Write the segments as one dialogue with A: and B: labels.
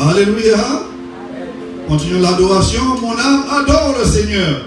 A: Alléluia. Continuons l'adoration. Mon âme adore le Seigneur.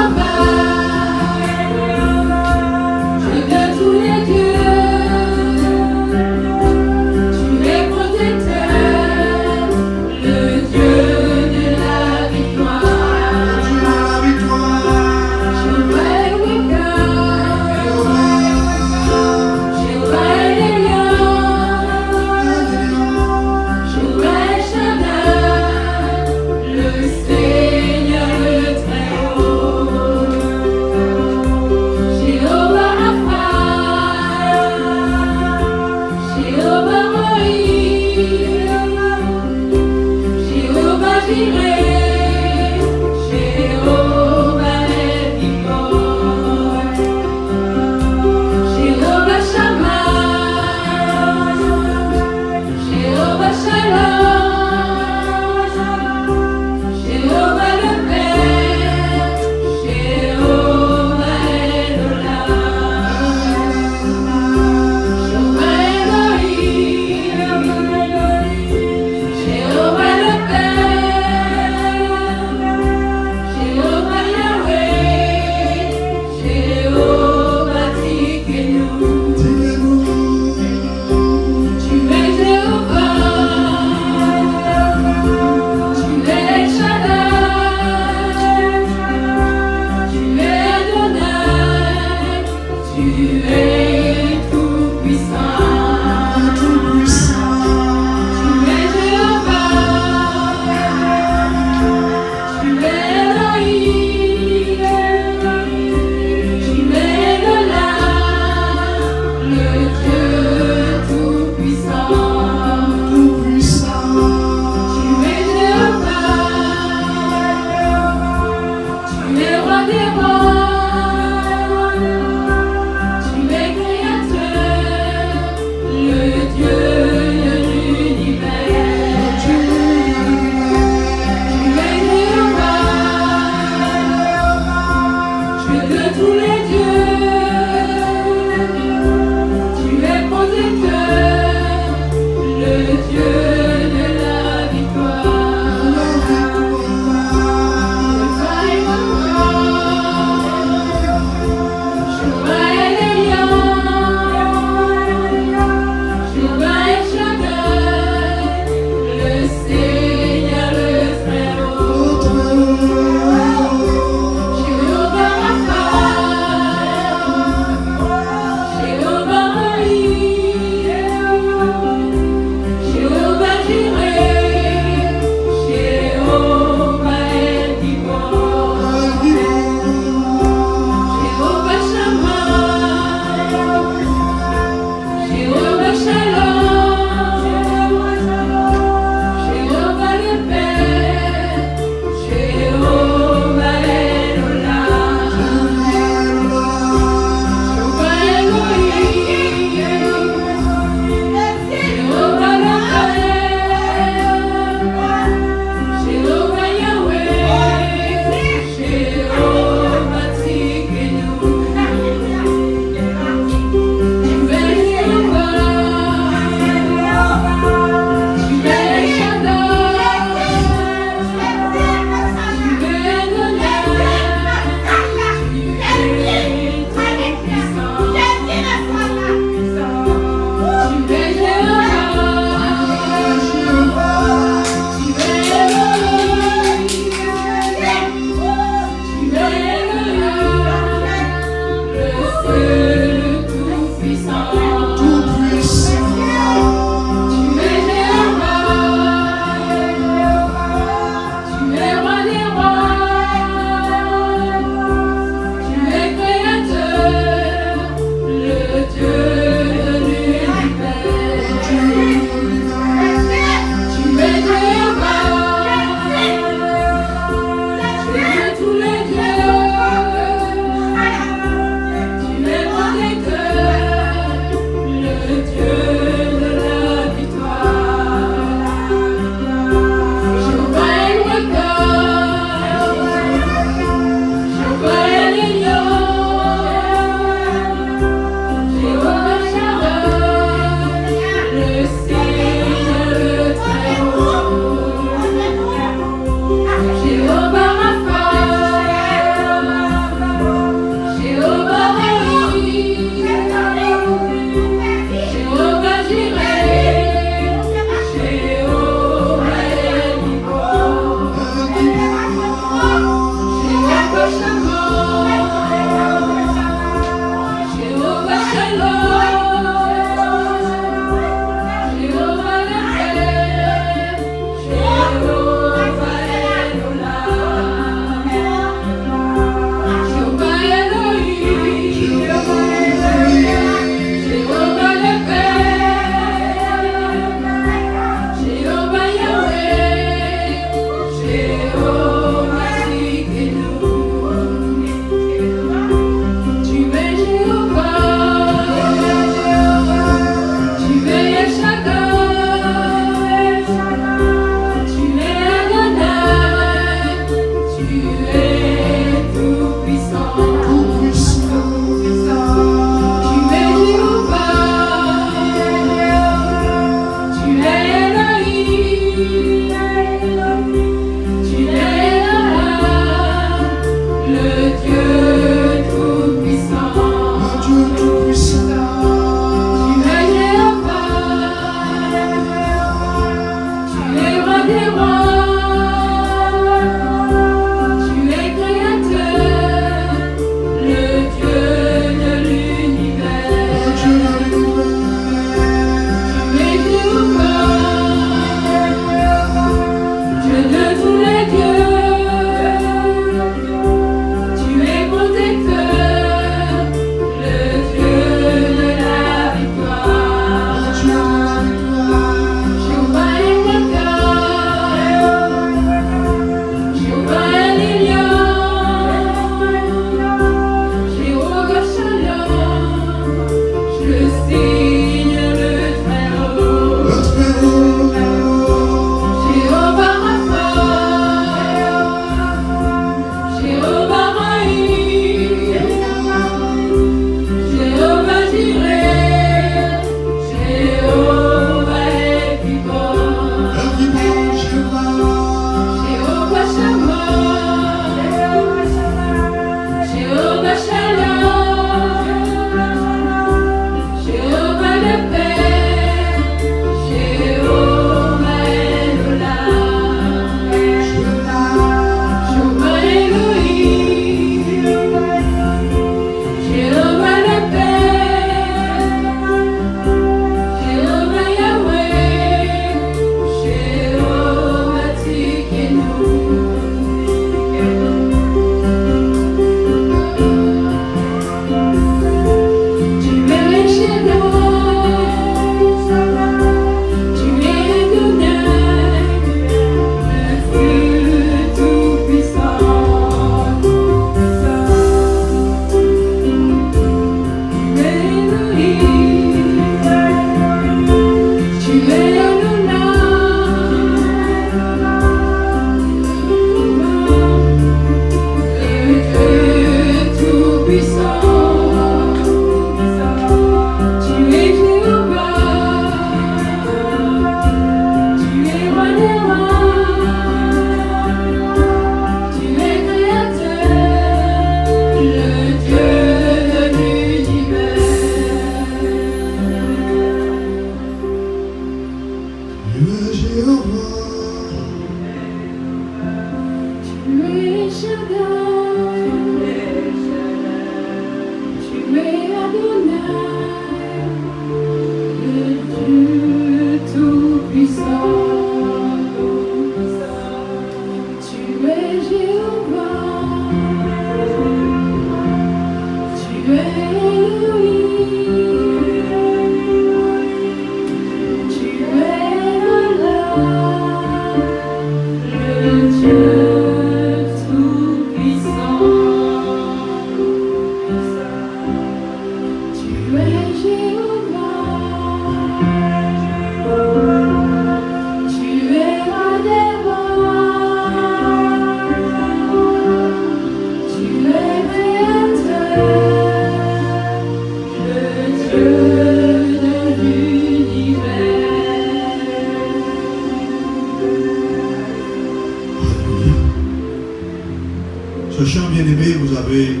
A: avez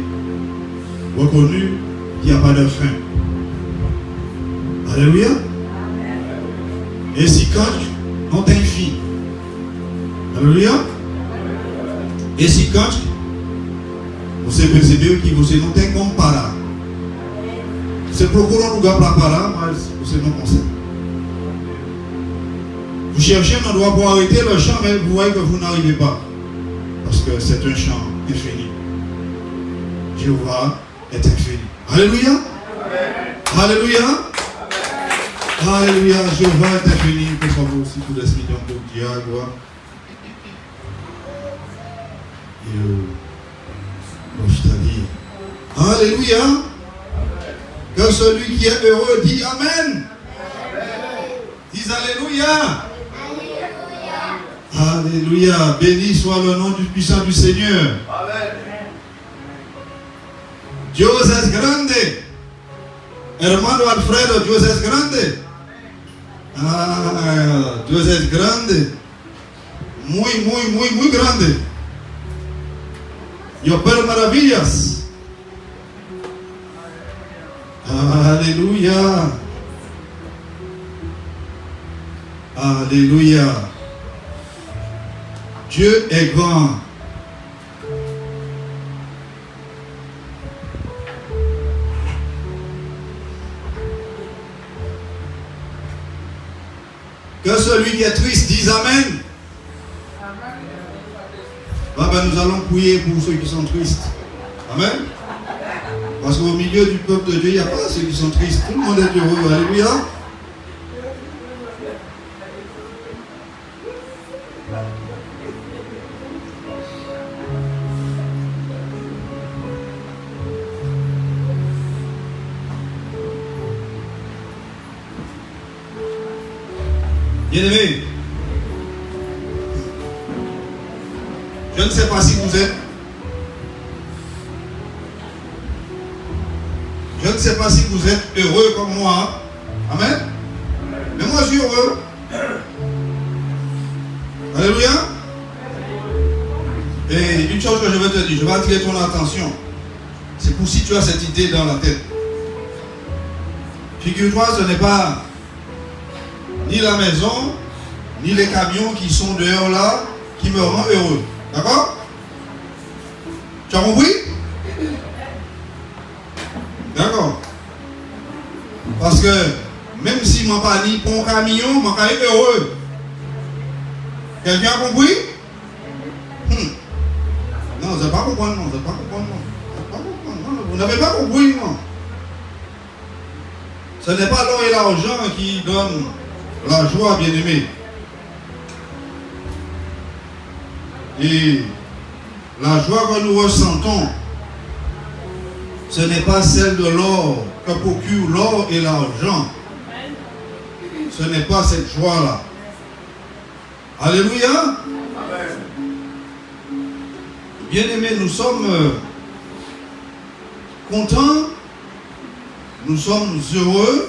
A: reconnu qu'il n'y a pas de fin. Alléluia. Et si quand on t'infie, alléluia. Et si quand vous êtes persévéré qui vous êtes non comme para. C'est pourquoi on nous garde la para, mais vous êtes non conseil. Vous cherchez un endroit pour arrêter le chant, mais vous voyez que vous n'arrivez pas. Parce que c'est un chant infini. Jéhovah est infini. Alléluia. Alléluia. Alléluia. Jéhovah est infini. Pour favor aussi, pour l'esprit d'un peu de gloire. Alléluia. Que celui qui est heureux dit Amen. Dis Alléluia. Alléluia. Béni soit le nom du puissant du Seigneur. Amen. Dios es grande. Hermano Alfredo, Dios es grande. Ah, Dios es grande. Muy grande. Y opera maravillas. Alléluia. Alléluia. Dieu est grand. Que celui qui est triste dise Amen. Ah ben, nous allons prier pour ceux qui sont tristes. Amen. Parce qu'au milieu du peuple de Dieu, il n'y a pas ceux qui sont tristes. Tout le monde est heureux. Alléluia. Bien-aimés, je ne sais pas si vous êtes. Je ne sais pas si vous êtes heureux comme moi. Amen. Mais moi, je suis heureux. Alléluia. Et une chose que je vais te dire, je vais attirer ton attention. C'est pour si tu as cette idée dans la tête. Figure-toi, ce n'est pas ni la maison, ni les camions qui sont dehors là, qui me rendent heureux. D'accord? Tu as compris? D'accord? Parce que même si je ne pas ni pour un camion, je suis heureux. Quelqu'un a compris? Non, vous n'avez pas compris, non. Vous n'avez pas compris, non. Vous n'avez pas compris, non. Ce n'est pas l'or et l'argent qui donnent la joie, bien-aimé. Et la joie que nous ressentons, ce n'est pas celle de l'or que procure l'or et l'argent. Ce n'est pas cette joie-là. Alléluia. Bien-aimés, nous sommes contents, nous sommes heureux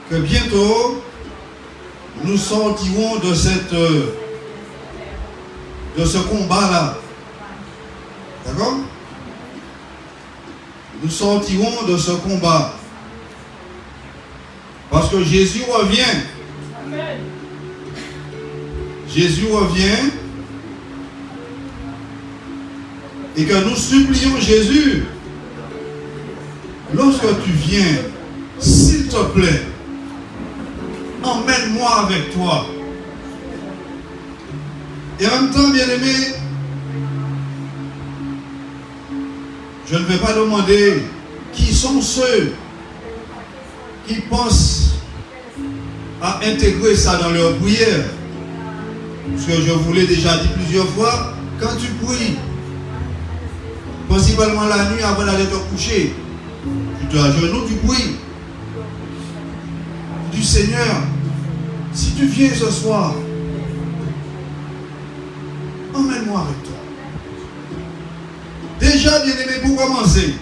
A: que bientôt nous sortirons de ce combat-là. D'accord? Nous sortirons de ce combat. Parce que Jésus revient. Amen. Jésus revient. Et que nous supplions Jésus. Lorsque tu viens, s'il te plaît, emmène-moi avec toi. Et en même temps, bien-aimé, je ne vais pas demander qui sont ceux qui pensent à intégrer ça dans leur prière. Parce que je vous l'ai déjà dit plusieurs fois, quand tu pries, principalement la nuit avant d'aller te coucher, tu te agenouilles, tu pries. Tu dis Seigneur, si tu viens ce soir, emmène-moi avec toi. Déjà, bien-aimé, pour commencer,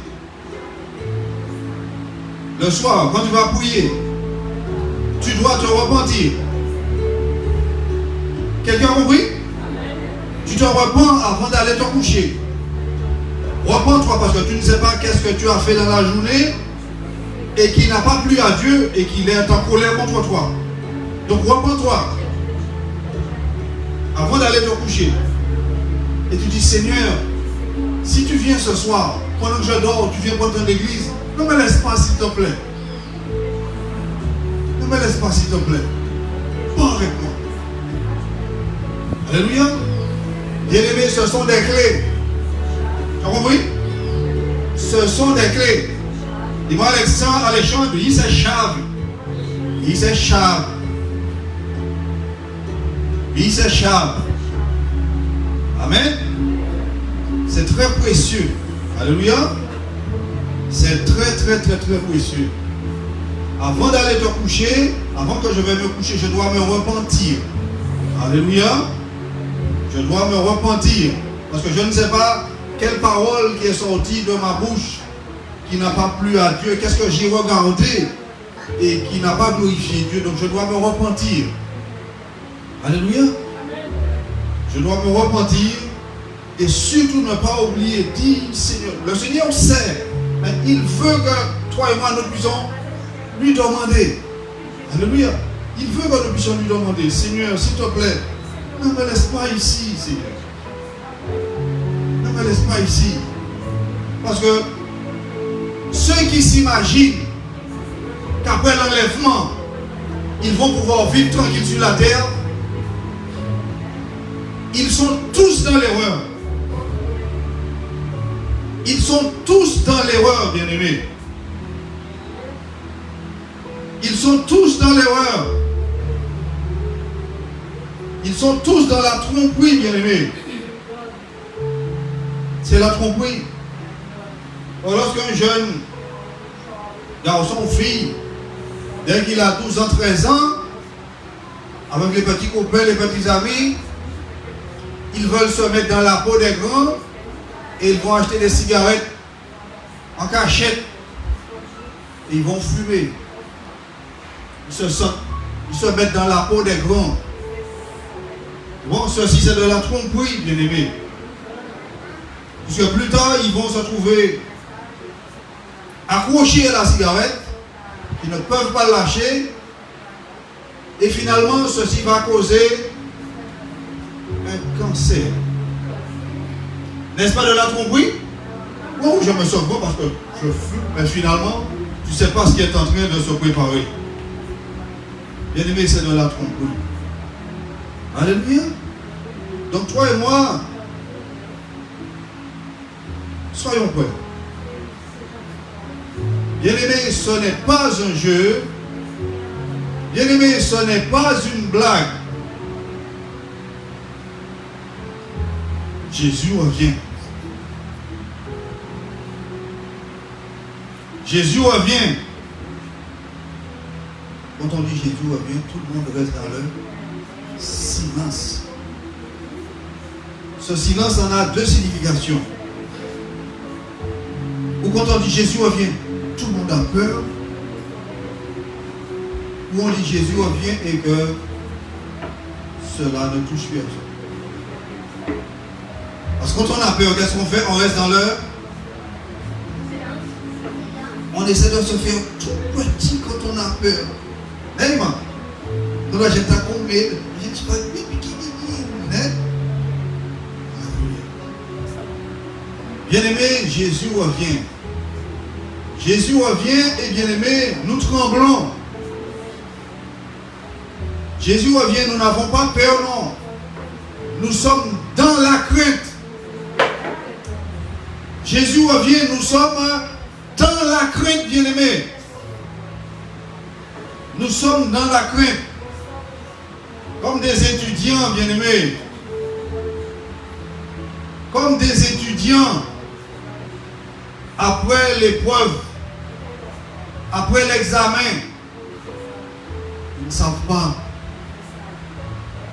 A: le soir, quand tu vas prier, tu dois te repentir. Quelqu'un a compris? Tu te repens avant d'aller te coucher. Repens-toi parce que tu ne sais pas qu'est-ce que tu as fait dans la journée et qui n'a pas plu à Dieu et qu'il est en colère contre toi. Donc repens-toi avant d'aller te coucher. Et tu dis, Seigneur, si tu viens ce soir, pendant que je dors, tu viens prendre l'église, ne me laisse pas s'il te plaît. Ne me laisse pas s'il te plaît. Pas avec moi. Alléluia. Bien-aimés, ce sont des clés. Tu as compris? Ce sont des clés. Dis-moi, Alexandre, il s'est chave. Il s'est chave. Il s'est chave. Amen. C'est très précieux. Alléluia. C'est très précieux. Avant d'aller te coucher, avant que je vais me coucher, je dois me repentir. Alléluia. Je dois me repentir. Parce que je ne sais pas quelle parole qui est sortie de ma bouche qui n'a pas plu à Dieu. Qu'est-ce que j'ai regardé et qui n'a pas glorifié Dieu. Donc je dois me repentir. Alléluia. Je dois me repentir et surtout ne pas oublier, dire Seigneur. Le Seigneur sait, mais il veut que toi et moi nous puissions lui demander. Alléluia. Il veut que nous puissions lui demander, Seigneur, s'il te plaît, ne me laisse pas ici, Seigneur. Ne me laisse pas ici. Parce que ceux qui s'imaginent qu'après l'enlèvement, ils vont pouvoir vivre tranquille sur la terre, ils sont tous dans l'erreur. Ils sont tous dans l'erreur, bien-aimés. Ils sont tous dans l'erreur. Ils sont tous dans la tromperie, bien-aimés. C'est la tromperie. Lorsqu'un jeune garçon ou fille, dès qu'il a 12 ans, 13 ans, avec les petits copains, les petits amis, ils veulent se mettre dans la peau des grands et ils vont acheter des cigarettes en cachette et ils vont fumer. Ils se mettent dans la peau des grands. Bon, ceci c'est de la tromperie, bien aimé. Puisque plus tard, ils vont se trouver accrochés à la cigarette, ils ne peuvent pas lâcher, et finalement, ceci va causer un cancer. N'est-ce pas de la tromperie? Oh, je me sauve parce que je fume, mais finalement, tu ne sais pas ce qui est en train de se préparer. Bien aimé, c'est de la tromperie. Alléluia. Donc toi et moi, soyons prêts. Bien aimé, ce n'est pas un jeu. Bien aimé, ce n'est pas une blague. Jésus revient. Jésus revient. Quand on dit Jésus revient, tout le monde reste dans le silence. Ce silence en a deux significations. Ou quand on dit Jésus revient, tout le monde a peur. Ou on dit Jésus revient et que cela ne touche personne. Parce que quand on a peur, qu'est-ce qu'on fait? On reste dans l'heure. On essaie de se faire tout petit quand on a peur. Hey, man. Donc là, j'ai ta combée. J'ai pas bien-aimé, Jésus revient. Jésus revient et bien-aimé, nous tremblons. Jésus revient, nous n'avons pas peur, non. Nous sommes dans la crainte. Jésus revient, nous sommes dans la crainte, bien-aimé. Nous sommes dans la crainte. Comme des étudiants, bien-aimés. Comme des étudiants. Après l'épreuve, après l'examen, ils ne savent pas.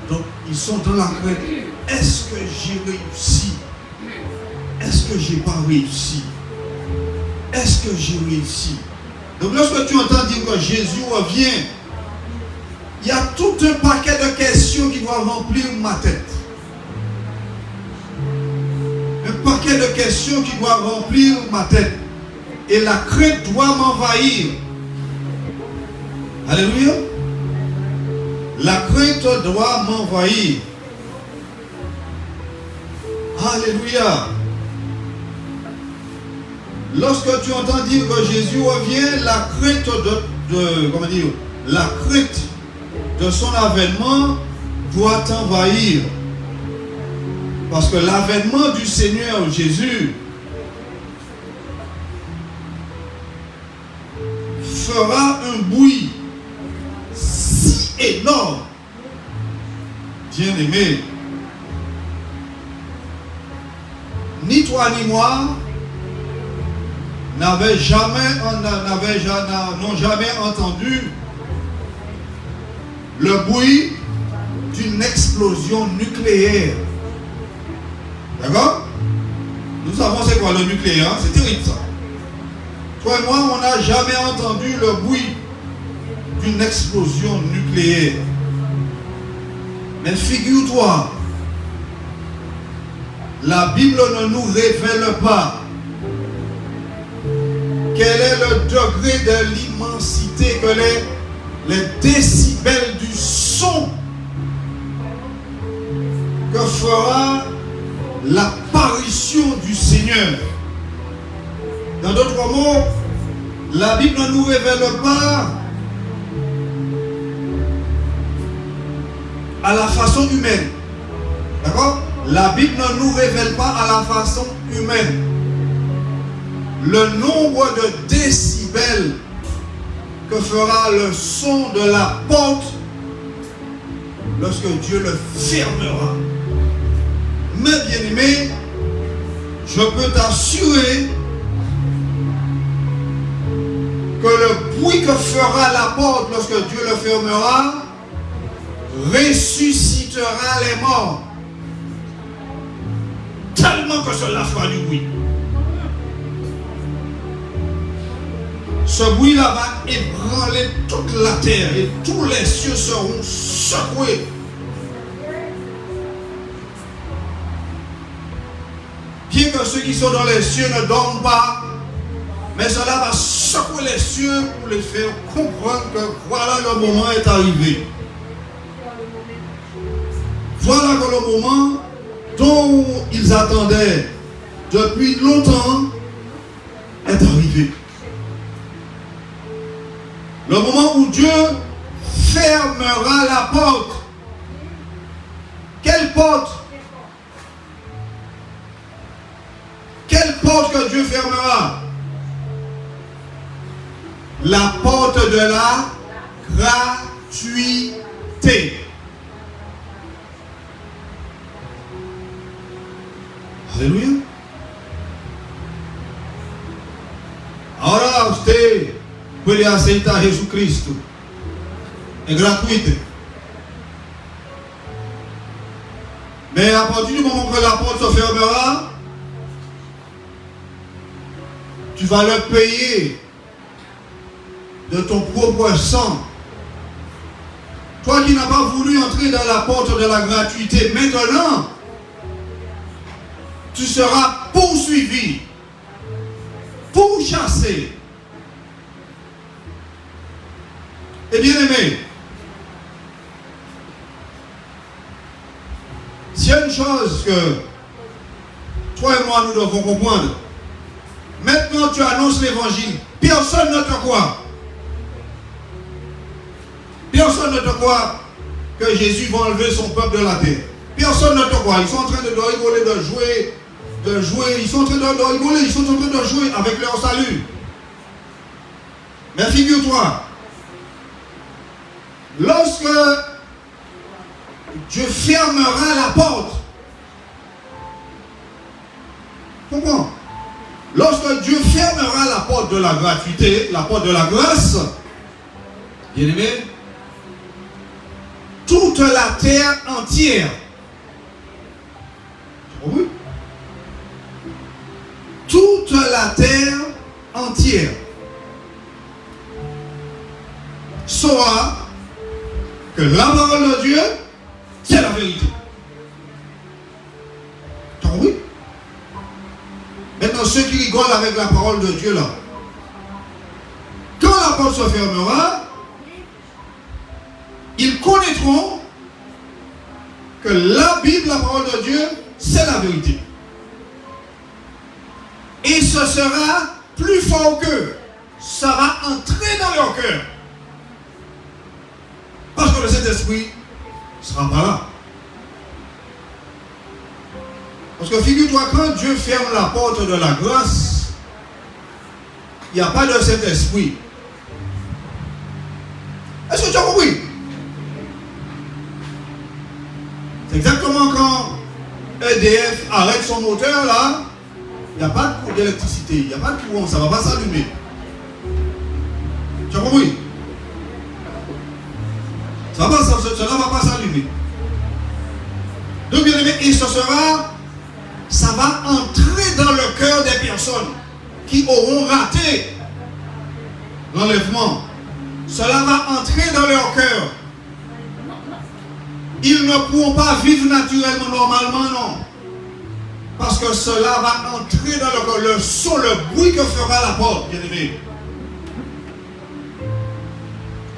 A: Donc, ils sont dans la crainte. Est-ce que j'ai réussi? Est-ce que je n'ai pas réussi? Est-ce que j'ai réussi? Donc, lorsque tu entends dire que Jésus revient, il y a tout un paquet de questions qui doivent remplir ma tête. paquet de questions qui doivent remplir ma tête. Et la crainte doit m'envahir. Alléluia. La crainte doit m'envahir. Alléluia. Lorsque tu entends dire que Jésus revient, la crainte la crainte de son avènement doit t'envahir. Parce que l'avènement du Seigneur Jésus fera un bruit si énorme. Bien-aimé, ni toi ni moi n'ont jamais entendu le bruit d'une explosion nucléaire. D'accord? Nous savons c'est quoi le nucléaire, c'est terrible ça. Toi et moi, on n'a jamais entendu le bruit d'une explosion nucléaire. Mais figure-toi, la Bible ne nous révèle pas quel est le degré de l'immensité, que les décibels du son que fera l'apparition du Seigneur. Dans d'autres mots, la Bible ne nous révèle pas à la façon humaine. D'accord? La Bible ne nous révèle pas à la façon humaine le nombre de décibels que fera le son de la porte lorsque Dieu le fermera. Mais bien-aimé, je peux t'assurer que le bruit que fera la porte lorsque Dieu le fermera ressuscitera les morts. Tellement que cela fera du bruit. Ce bruit-là va ébranler toute la terre et tous les cieux seront secoués. Bien que ceux qui sont dans les cieux ne dorment pas, mais cela va secouer les cieux pour les faire comprendre que voilà, le moment est arrivé. Voilà que le moment dont ils attendaient depuis longtemps est arrivé. Le moment où Dieu fermera la porte. Quelle porte? Quelle porte que Dieu fermera? La porte de la gratuité. Alléluia. Ahora usted puede aceitar a Jesucristo. É gratuito. Mais à partir du moment que la porte se fermera, tu vas le payer de ton propre sang. Toi qui n'as pas voulu entrer dans la porte de la gratuité, maintenant, tu seras poursuivi, pourchassé. Et bien aimé, s'il y a une chose que toi et moi nous devons comprendre, maintenant tu annonces l'évangile, personne ne te croit. Personne ne te croit que Jésus va enlever son peuple de la terre. Personne ne te croit. Ils sont en train de rigoler, de jouer. Ils sont en train de rigoler, ils sont en train de jouer avec leur salut. Mais figure-toi, lorsque Dieu fermera la porte, comment? Lorsque Dieu fermera la porte de la gratuité, la porte de la grâce, bien aimé, toute la terre entière, oui, toute la terre entière saura que la parole de Dieu, c'est la vérité. Oui. ceux qui rigolent avec la parole de Dieu là. Quand la porte se fermera, ils connaîtront que la Bible, la parole de Dieu, c'est la vérité. Et ce sera plus fort qu'eux, sera entré dans leur cœur. Parce que le Saint-Esprit ne sera pas là. Parce que figure-toi, quand Dieu ferme la porte de la grâce, il n'y a pas de Saint-Esprit. Est-ce que tu as compris? C'est exactement quand EDF arrête son moteur là, il n'y a pas de courant d'électricité, il n'y a pas de courant, ça ne va pas s'allumer. Tu as compris? Cela ne va pas s'allumer. Donc bien aimé, et ça va entrer dans le cœur des personnes qui auront raté l'enlèvement. Cela va entrer dans leur cœur. Ils ne pourront pas vivre naturellement, normalement, non. Parce que cela va entrer dans leur cœur. Le son, le bruit que fera la porte, bien aimé.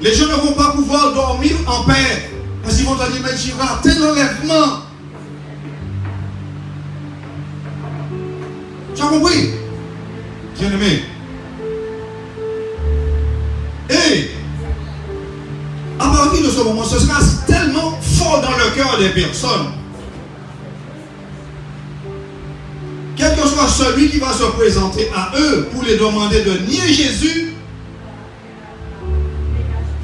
A: Les gens ne vont pas pouvoir dormir en paix. Parce qu'ils vont te dire, mais j'ai raté l'enlèvement. Tu as compris? Bien aimé. Et à partir de ce moment, ce sera tellement fort dans le cœur des personnes. Quel que soit celui qui va se présenter à eux pour les demander de nier Jésus,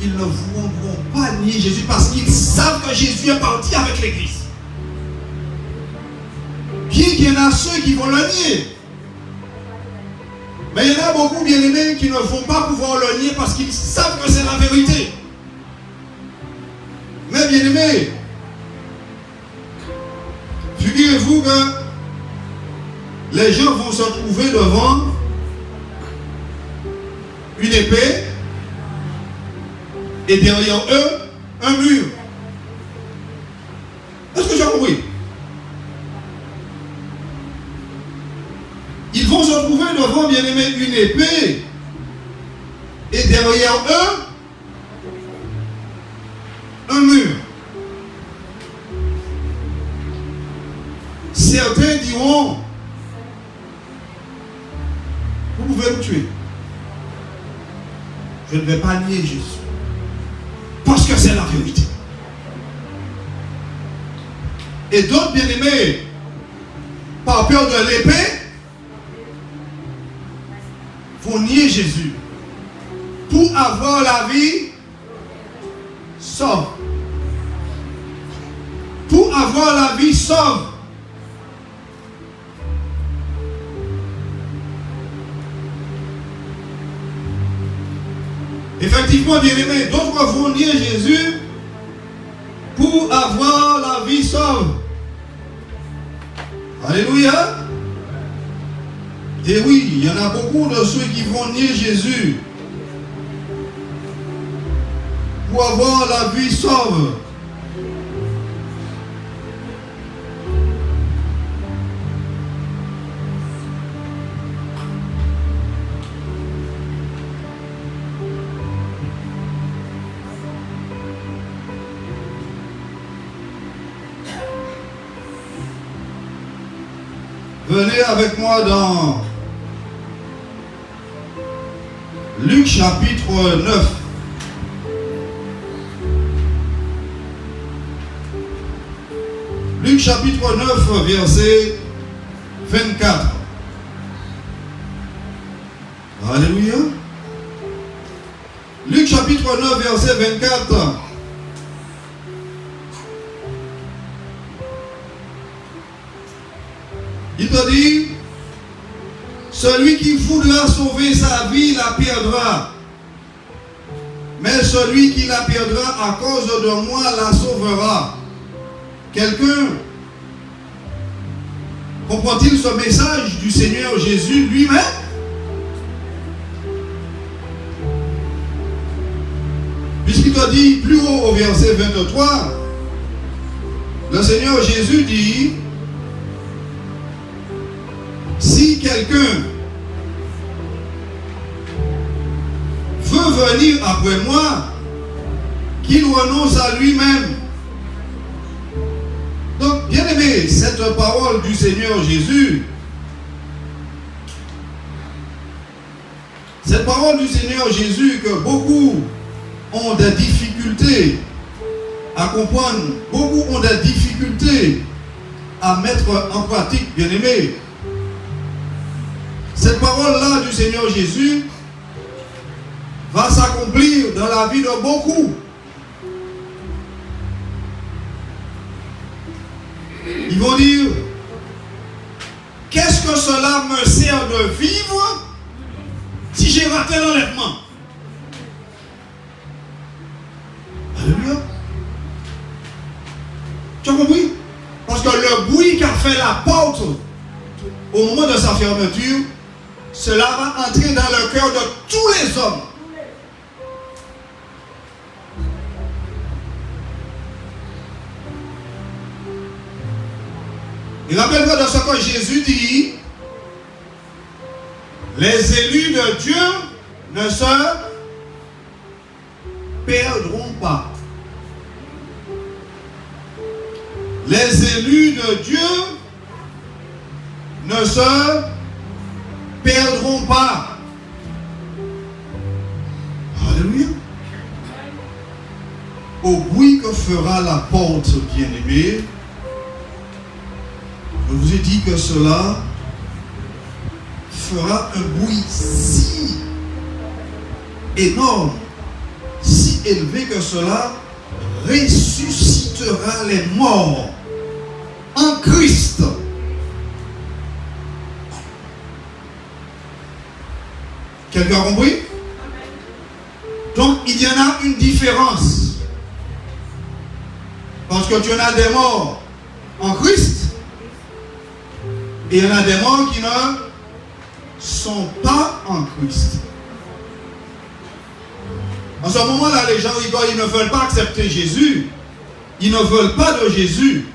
A: ils ne voudront pas nier Jésus parce qu'ils savent que Jésus est parti avec l'Église. Bien qu'il y en a ceux qui vont le nier. Mais il y en a beaucoup, bien aimés, qui ne vont pas pouvoir le nier parce qu'ils savent que c'est la vérité. Mais bien aimés, figurez-vous que les gens vont se trouver devant une épée et derrière eux, un mur. Est-ce que j'ai compris? Ils vont se trouver devant, bien aimé, une épée et derrière eux, un mur. Certains diront, vous pouvez me tuer. Je ne vais pas nier Jésus. Parce que c'est la vérité. Et d'autres, bien aimés, par peur de l'épée, vont nier Jésus. Pour avoir la vie sauve. Pour avoir la vie sauve. Effectivement, bien aimé, d'autres vont nier Jésus pour avoir la vie sauve. Alléluia. Et oui, il y en a beaucoup de ceux qui vont nier Jésus pour avoir la vie sauve. Venez avec moi dans Luc chapitre 9. Luc chapitre 9, verset 24. Alléluia. Luc chapitre 9, verset 24. Il te dit, celui qui voudra sauver sa vie la perdra. Mais celui qui la perdra à cause de moi la sauvera. Quelqu'un comprend-il ce message du Seigneur Jésus lui-même? Puisqu'il te dit plus haut au verset 23, le Seigneur Jésus dit, si quelqu'un veut venir après moi, qu'il renonce à lui-même. Donc, bien aimé, cette parole du Seigneur Jésus, cette parole du Seigneur Jésus que beaucoup ont des difficultés à comprendre, beaucoup ont des difficultés à mettre en pratique, bien aimé. Cette parole-là du Seigneur Jésus va s'accomplir dans la vie de beaucoup. Ils vont dire, qu'est-ce que cela me sert de vivre si j'ai raté l'enlèvement? Alléluia. Tu as compris? Parce que le bruit qu'a fait la porte au moment de sa fermeture, cela va entrer dans le cœur de tous les hommes. Et rappelle-toi de ce que Jésus dit, les élus de Dieu ne se perdront pas. Les élus de Dieu ne se perdront pas. Alléluia. Au bruit que fera la porte, bien-aimée, je vous ai dit que cela fera un bruit si énorme, si élevé que cela ressuscitera les morts en Christ. Quelqu'un a compris? Donc il y en a une différence. Parce que tu en as des morts en Christ. Et il y en a des morts qui ne sont pas en Christ. En ce moment-là, les gens rigolent, ils ne veulent pas accepter Jésus. Ils ne veulent pas de Jésus.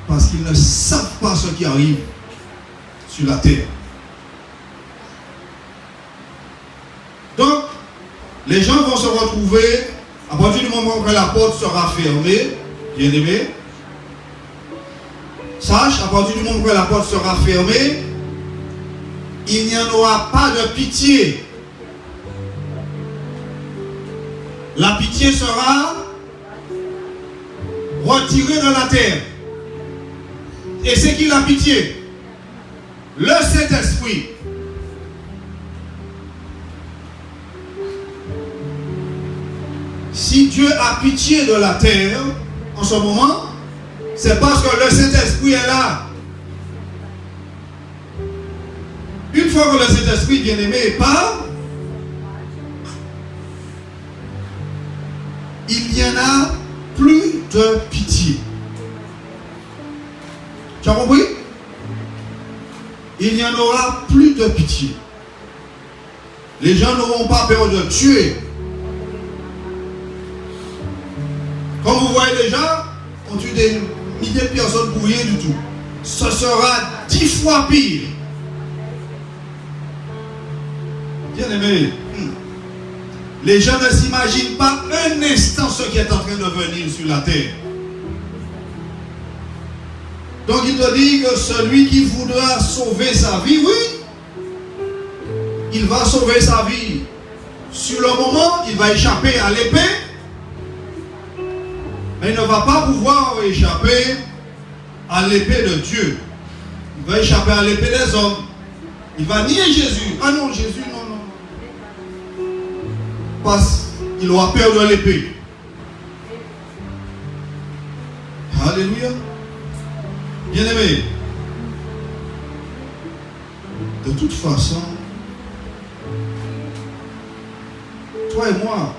A: Parce qu'ils ne savent pas ce qui arrive sur la terre. Donc, les gens vont se retrouver, à partir du moment où la porte sera fermée, bien aimé, sache, à partir du moment où la porte sera fermée, il n'y en aura pas de pitié. La pitié sera retirée de la terre. Et c'est qui la pitié? Le Saint-Esprit. Si Dieu a pitié de la terre en ce moment, c'est parce que le Saint-Esprit est là. Une fois que le Saint-Esprit bien-aimé part, il n'y en a plus de pitié. Tu as compris? Il n'y en aura plus de pitié. Les gens n'auront pas peur de tuer. Comme vous voyez les gens, on tue des milliers de personnes pour rien du tout. Ce sera 10 fois pire. Bien aimé, les gens ne s'imaginent pas un instant ce qui est en train de venir sur la terre. Donc il te dit que celui qui voudra sauver sa vie, oui, il va sauver sa vie. Sur le moment, il va échapper à l'épée, mais il ne va pas pouvoir échapper à l'épée de Dieu. Il va échapper à l'épée des hommes. Il va nier Jésus. Ah non, Jésus, non, non. Parce qu'il aura peur de l'épée. Alléluia. Bien-aimé, de toute façon, toi et moi,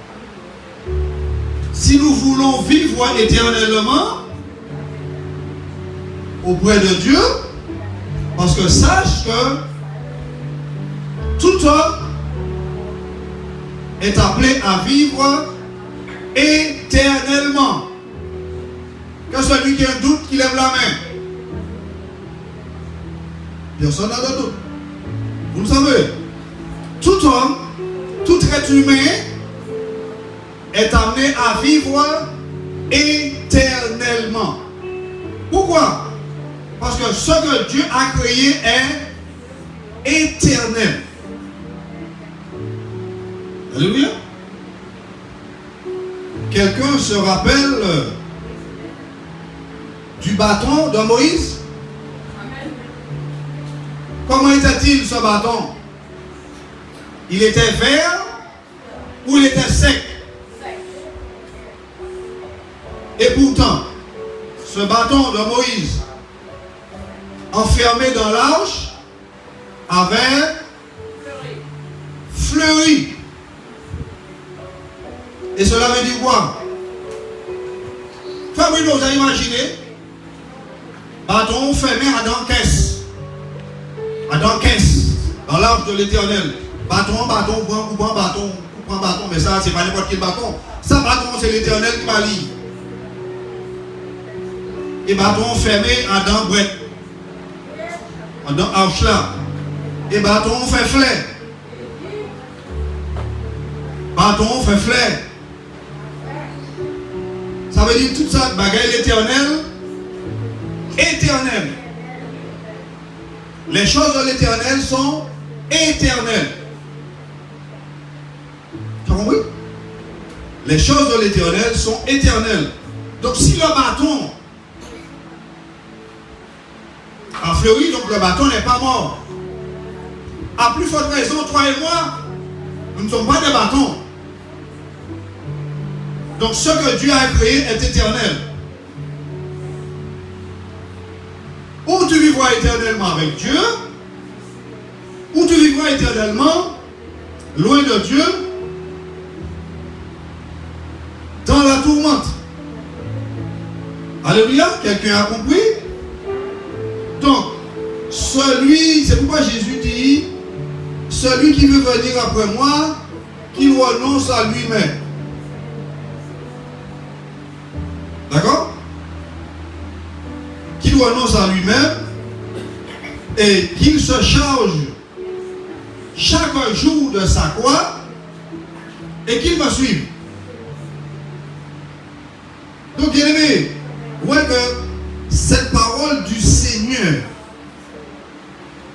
A: si nous voulons vivre éternellement auprès de Dieu, parce que sache que tout homme est appelé à vivre éternellement. Que celui qui a un doute, qu'il lève la main. Personne n'a de doute. Vous le savez, tout homme, tout être humain est amené à vivre éternellement. Pourquoi? Parce que ce que Dieu a créé est éternel. Alléluia. Quelqu'un se rappelle du bâton de Moïse? Comment était-il ce bâton? Il était vert ou il était sec? Et pourtant, ce bâton de Moïse, enfermé dans l'arche, avait fleuri. Et cela veut dire quoi? Fabrice, vous avez imaginé? Bâton fermé à dans caisse. À dans caisse. Dans l'arche de l'Éternel. Bâton, bâton, mais ça, c'est pas n'importe quel bâton. Ça, bâton, c'est l'Éternel qui m'a dit. Et bâton fermé à dans brette. À dans arche là. Et bâton fait flair. Bâton fait flair. Ça veut dire tout ça, bagaille l'éternel, éternel. Les choses de l'éternel sont éternelles. Tu as compris? Les choses de l'éternel sont éternelles. Donc si le bâton a fleuri, donc le bâton n'est pas mort. À plus forte raison, toi et moi, nous ne sommes pas des bâtons. Donc ce que Dieu a créé est éternel. Ou tu vivras éternellement avec Dieu, ou tu vivras éternellement loin de Dieu, dans la tourmente. Alléluia, quelqu'un a compris? Donc, c'est pourquoi Jésus dit, celui qui veut venir après moi, qu'il renonce à lui-même. D'accord? Qu'il renonce à lui-même et qu'il se charge chaque jour de sa croix et qu'il me suive. Donc, bien aimé, vous voyez que cette parole du Seigneur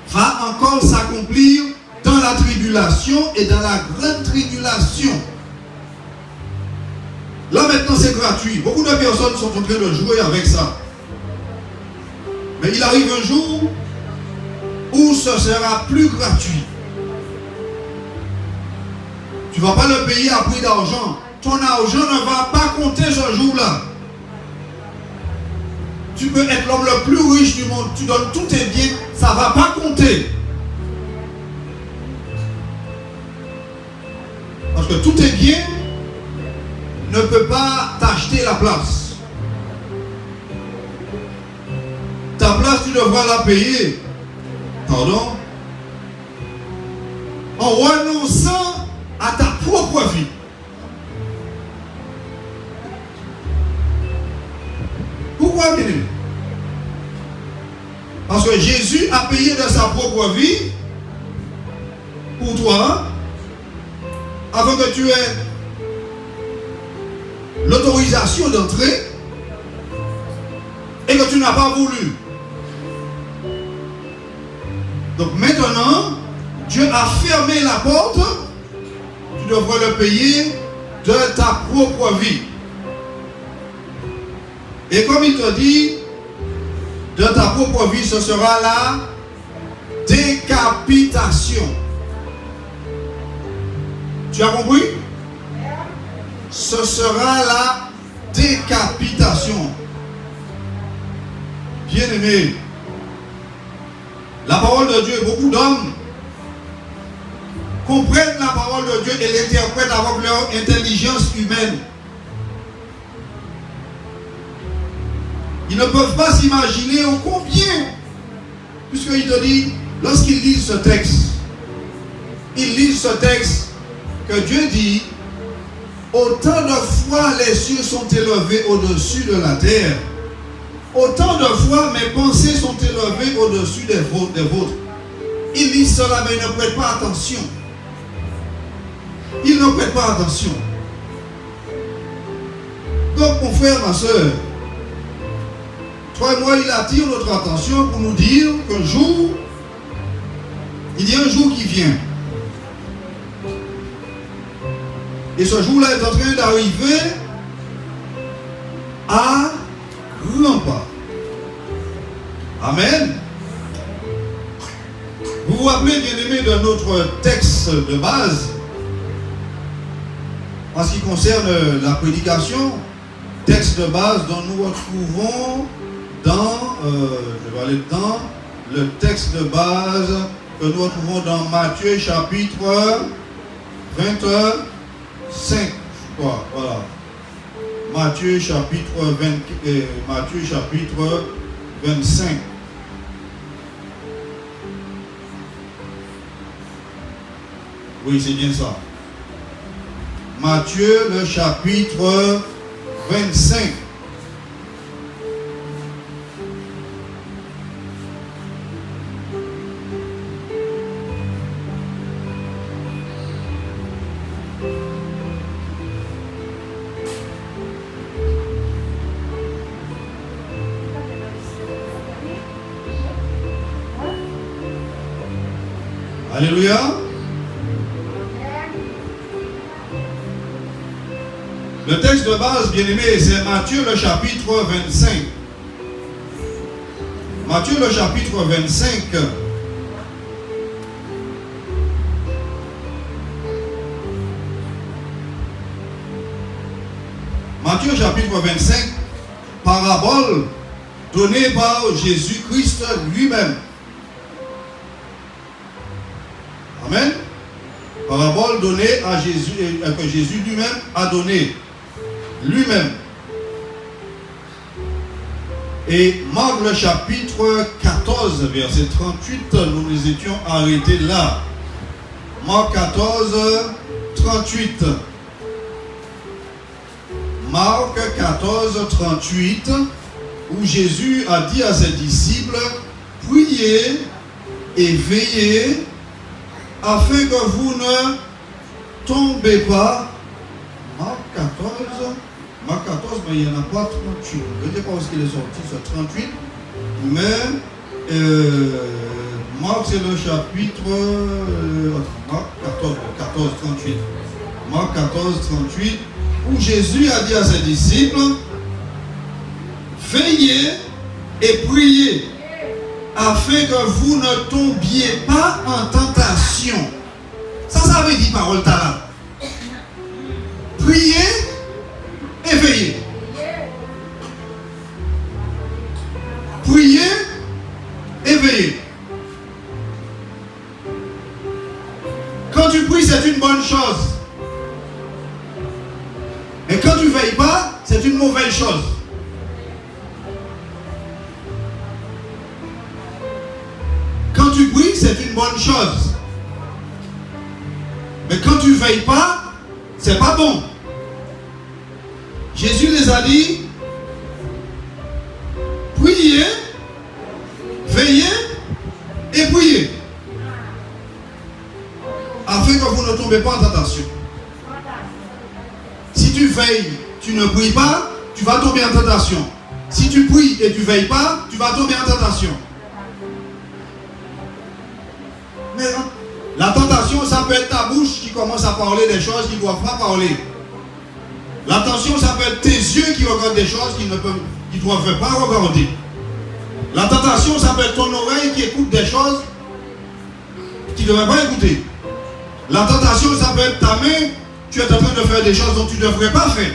A: va encore s'accomplir dans la tribulation et dans la grande tribulation. Là maintenant c'est gratuit. Beaucoup de personnes sont en train de jouer avec ça. Mais il arrive un jour où ce sera plus gratuit. Tu ne vas pas le payer à prix d'argent. Ton argent ne va pas compter ce jour-là. Tu peux être l'homme le plus riche du monde. Tu donnes tous tes biens. Ça ne va pas compter. Parce que tous tes biens ne peut pas t'acheter la place. Ta place, tu devras la payer. Pardon? En renonçant à ta propre vie. Pourquoi bien? Parce que Jésus a payé de sa propre vie pour toi, avant que tu aies l'autorisation d'entrer et que tu n'as pas voulu. Donc maintenant, Dieu a fermé la porte, tu devras le payer de ta propre vie. Et comme il te dit, de ta propre vie, ce sera la décapitation. Tu as compris? Ce sera la décapitation. Bien-aimé, la parole de Dieu, beaucoup d'hommes comprennent la parole de Dieu et l'interprètent avec leur intelligence humaine. Ils ne peuvent pas s'imaginer au combien, puisqu'il te dit, lorsqu'ils lisent ce texte, ils lisent ce texte que Dieu dit, autant de fois les cieux sont élevés au-dessus de la terre, Autant de fois mes pensées sont élevées au-dessus des vôtres. Il dit cela, mais il ne prête pas attention. Il ne prête pas attention. Donc, mon frère, ma soeur, toi et moi, il attire notre attention pour nous dire qu'un jour, il y a un jour qui vient. Et ce jour-là est en train d'arriver à grands pas. Amen. Vous vous rappelez, bien-aimés, de notre texte de base en ce qui concerne la prédication, texte de base dont nous retrouvons dans, je vais aller dedans, le texte de base que nous retrouvons dans Matthieu chapitre 25, je crois, voilà. Matthieu chapitre 25. Oui, c'est bien ça. Matthieu, le chapitre 25. Alléluia. Le texte de base, bien-aimé, c'est Matthieu le chapitre 25. Matthieu le chapitre 25. Matthieu chapitre 25, parabole donnée par Jésus-Christ lui-même. Amen. Parabole donnée à Jésus, que Jésus lui-même a donnée. Lui-même. Et Marc le chapitre 14, verset 38, nous les étions arrêtés là. Marc 14, 38. Marc 14, 38, où Jésus a dit à ses disciples, priez et veillez afin que vous ne tombez pas. Marc 14, mais il n'y en a pas 38. Je ne sais pas où il est sorti, c'est 38. Mais Marc, c'est le chapitre Marc 14, 38. Marc 14, 38, où Jésus a dit à ses disciples, veillez et priez, afin que vous ne tombiez pas en tentation. Ça veut dire parole talent. Priez et veillez. Priez et veillez. Quand tu pries, c'est une bonne chose. Et quand tu ne veilles pas, c'est une mauvaise chose. Quand tu pries, c'est une bonne chose. Mais quand tu ne veilles pas, c'est pas bon. Jésus les a dit, priez, veillez et priez. Afin que vous ne tombez pas en tentation. Si tu veilles, tu ne pries pas, tu vas tomber en tentation. Si tu pries et tu ne veilles pas, tu vas tomber en tentation. Mais la tentation, ça peut être ta bouche qui commence à parler des choses qui ne doivent pas parler. La tentation, ça peut être tes yeux qui regardent des choses qui ne doivent pas regarder. La tentation, ça peut être ton oreille qui écoute des choses qui ne devrait pas écouter. La tentation, ça peut être ta main, tu es en train de faire des choses dont tu ne devrais pas faire.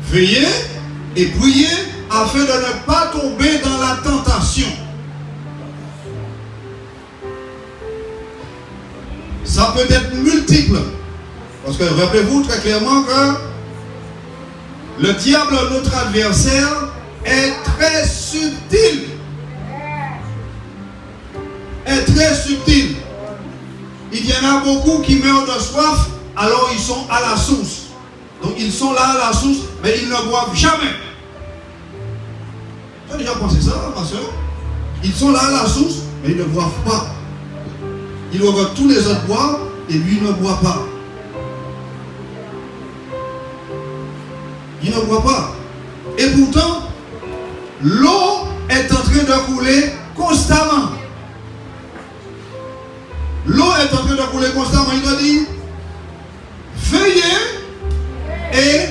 A: Veillez et priez afin de ne pas tomber dans la tentation. Ça peut être multiple. Parce que rappelez-vous très clairement que le diable, notre adversaire, est très subtil. Est très subtil. Il y en a beaucoup qui meurent de soif, alors ils sont à la source. Donc ils sont là à la source, mais ils ne boivent jamais. Tu as déjà pensé ça, ma soeur? Ils sont là à la source, mais ils ne boivent pas. Ils regardent tous les autres boire et lui ne boit pas. Il ne boit pas. Et pourtant, l'eau est en train de couler constamment. L'eau est en train de couler constamment. Il doit dire, veillez et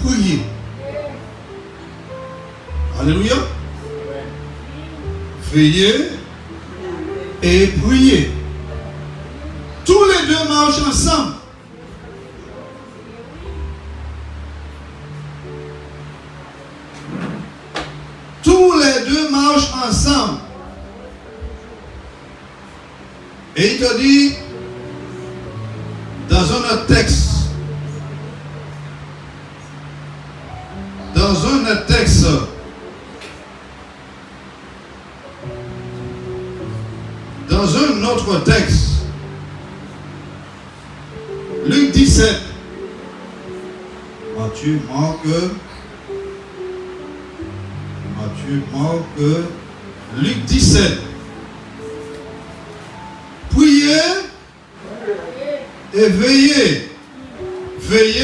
A: priez. Alléluia. Veillez et priez. Tous les deux marchent ensemble. Tous les deux marchent ensemble. Et il te dit, dans un autre texte, Luc 17, Matthieu, Marc, Luc 17. Priez et veillez. Veillez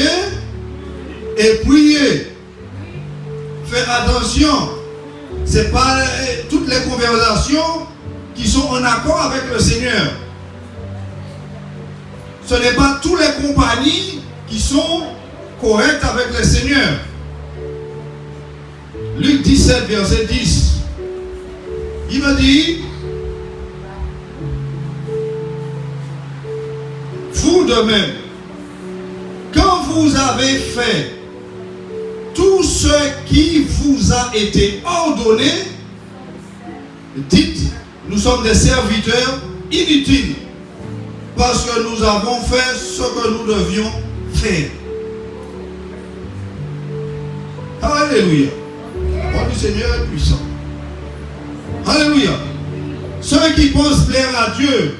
A: et priez. Faites attention. Ce n'est pas toutes les conversations qui sont en accord avec le Seigneur. Ce n'est pas toutes les compagnies qui sont correctes avec le Seigneur. Luc 17, verset 10. Il me dit, vous de même, quand vous avez fait tout ce qui vous a été ordonné, dites, nous sommes des serviteurs inutiles, parce que nous avons fait ce que nous devions faire. Alléluia. La voix du Seigneur est puissant. Alléluia. Ceux qui pensent plaire à Dieu,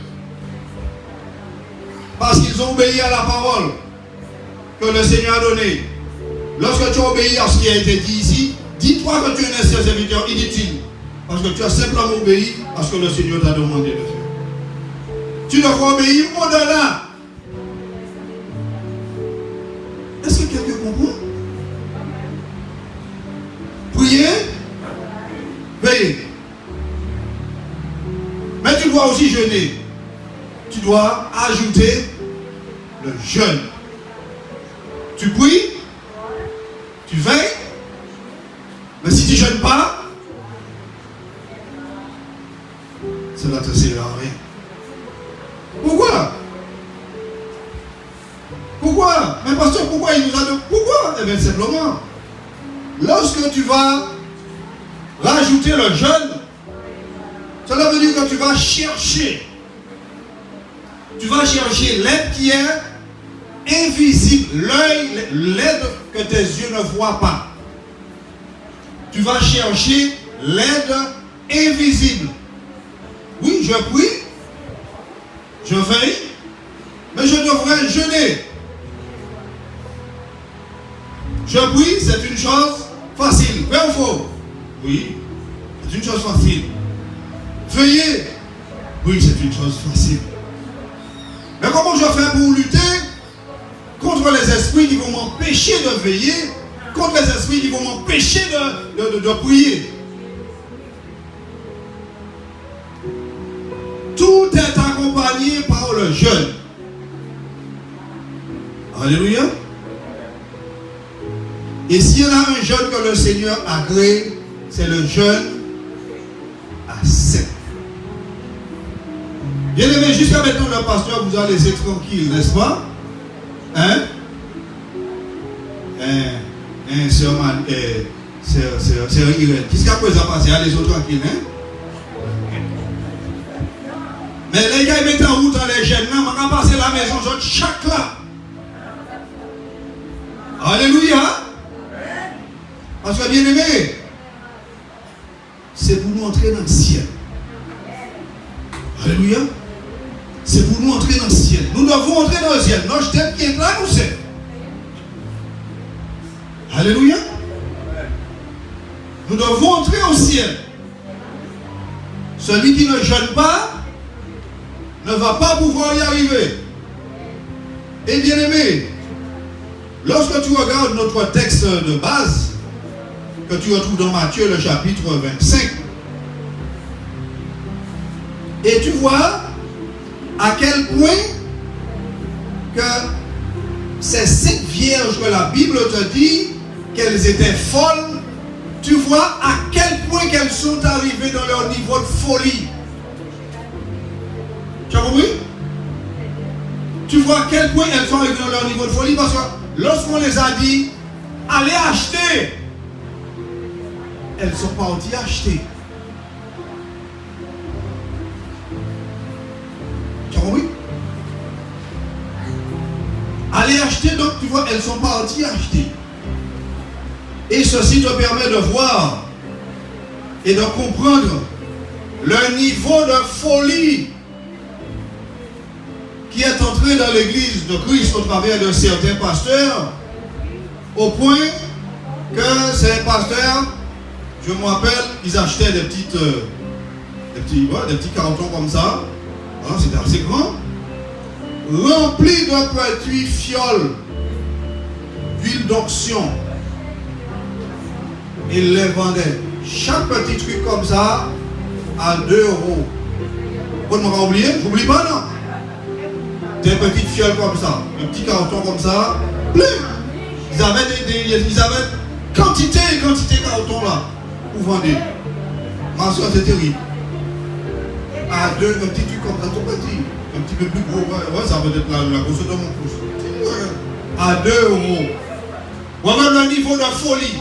A: parce qu'ils ont obéi à la parole que le Seigneur a donnée. Lorsque tu obéis à ce qui a été dit ici, dis-toi que tu es un serviteur inutile. Parce que tu as simplement obéi à ce que le Seigneur t'a demandé de faire. Tu devras obéir au-delà. Est-ce que quelqu'un comprend? Prier, veiller. Mais tu dois aussi jeûner. Tu dois ajouter le jeûne. Tu pries, tu veilles, mais si tu ne jeûnes pas, cela ne te servira à rien. Pourquoi? Pourquoi? Mais pasteur, pourquoi il nous a dit? Pourquoi? Eh bien simplement, lorsque tu vas rajouter le jeûne, cela veut dire que tu vas chercher. Tu vas chercher l'aide qui est invisible, l'aide que tes yeux ne voient pas. Tu vas chercher l'aide invisible. Oui, je prie, je veille, mais je devrais jeûner. Je prie, c'est une chose facile. Vrai ou faux? Oui, c'est une chose facile. Veiller, oui, c'est une chose facile. Mais comment je fais pour lutter contre les esprits qui vont m'empêcher de veiller, contre les esprits qui vont m'empêcher de prier? Tout est accompagné par le jeûne. Alléluia. Et s'il y en a un jeûne que le Seigneur a créé, c'est le jeûne à 7. Bien aimé, jusqu'à maintenant, le pasteur vous a laissé tranquille, n'est-ce pas? Hein? Sœur Irène. Jusqu'à présent, allez autres tranquille, hein? Mais les gars, ils mettent en route les jeunes, on va passer la maison, chaque là. Alléluia. Parce que bien aimé, c'est pour nous entrer dans le ciel. Alléluia. C'est pour nous entrer dans le ciel. Nous devons entrer dans le ciel. Notre tête qui est là, nous c'est. Alléluia. Nous devons entrer au ciel. Celui qui ne jeûne pas ne va pas pouvoir y arriver. Et bien aimé, lorsque tu regardes notre texte de base, que tu retrouves dans Matthieu le chapitre 25, et tu vois à quel point que ces 5 vierges que la Bible te dit qu'elles étaient folles, tu vois à quel point qu'elles sont arrivées dans leur niveau de folie. Tu as compris? Tu vois à quel point elles sont arrivées dans leur niveau de folie, parce que lorsqu'on les a dit allez acheter, elles sont parties acheter. Tu as compris? Allez acheter, donc tu vois, elles sont parties acheter. Et ceci te permet de voir et de comprendre le niveau de folie qui est entré dans l'église de Christ au travers de certains pasteurs, au point que ces pasteurs, je me rappelle, ils achetaient des petits cartons comme ça, hein, c'était assez grand, remplis de petits fioles d'huile d'onction. Ils les vendaient. Chaque petit truc comme ça à 2 euros. Vous ne m'avez oublié? J'oublie pas, non? Des petites fioles comme ça, un petit carton comme ça, plein. Ils avaient quantité de cartons là pour vendre. Ma soeur, c'est terrible. À 2, un petit truc comme ça, tout petit. Un petit peu plus gros, ouais, ça peut être la grosseur de mon pouce. À 2 euros. Regarde le niveau de folie.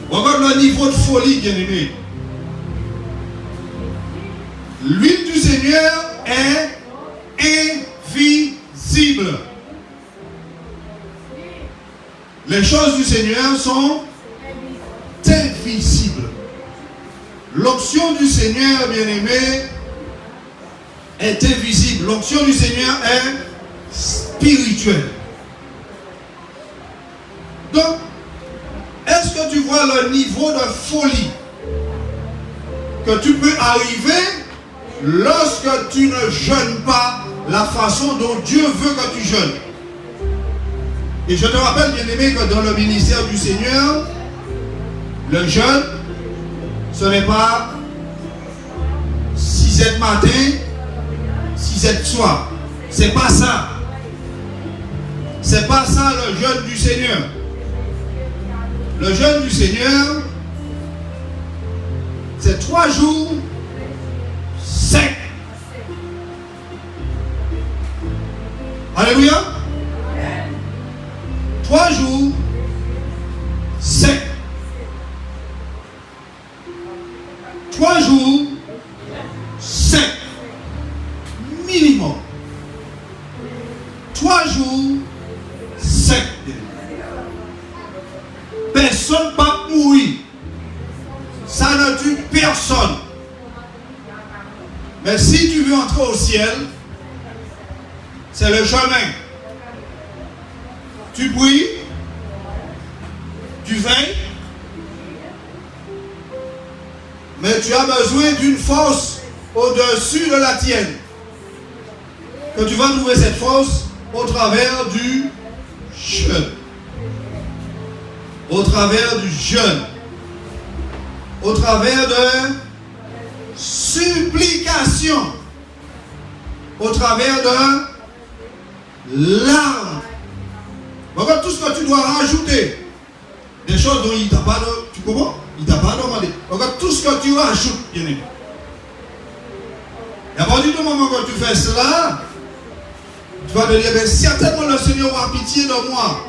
A: Regarde le niveau de folie, bien aimé. L'huile du Seigneur est invisible. Les choses du Seigneur sont invisibles. L'onction du Seigneur, bien aimé, est invisible. L'onction du Seigneur est spirituelle. Donc, est-ce que tu vois le niveau de folie que tu peux arriver lorsque tu ne jeûnes pas la façon dont Dieu veut que tu jeûnes? Et je te rappelle, bien aimé, que dans le ministère du Seigneur, le jeûne, ce n'est pas 6h matin, 6h soir. C'est pas ça. C'est pas ça le jeûne du Seigneur. Le jeûne du Seigneur, c'est 3 jours secs. Alléluia. 3 jours secs. 3 jours secs. Minimum. 3 jours secs. Personne ne va mourir. Ça ne tue personne. Mais si tu veux entrer au ciel, c'est le chemin. Tu pries, tu veilles, mais tu as besoin d'une force au-dessus de la tienne. Que tu vas trouver cette force au travers du jeûne. Au travers du jeûne. Au travers de supplication. Au travers de larmes. Regarde tout ce que tu dois rajouter. Des choses dont il t'a pas demandé. Tu comprends? Il t'a pas demandé. Regarde tout ce que tu rajoutes, bien aimé. Et à partir du moment que tu fais cela, tu vas te dire, ben, certainement le Seigneur aura pitié de moi.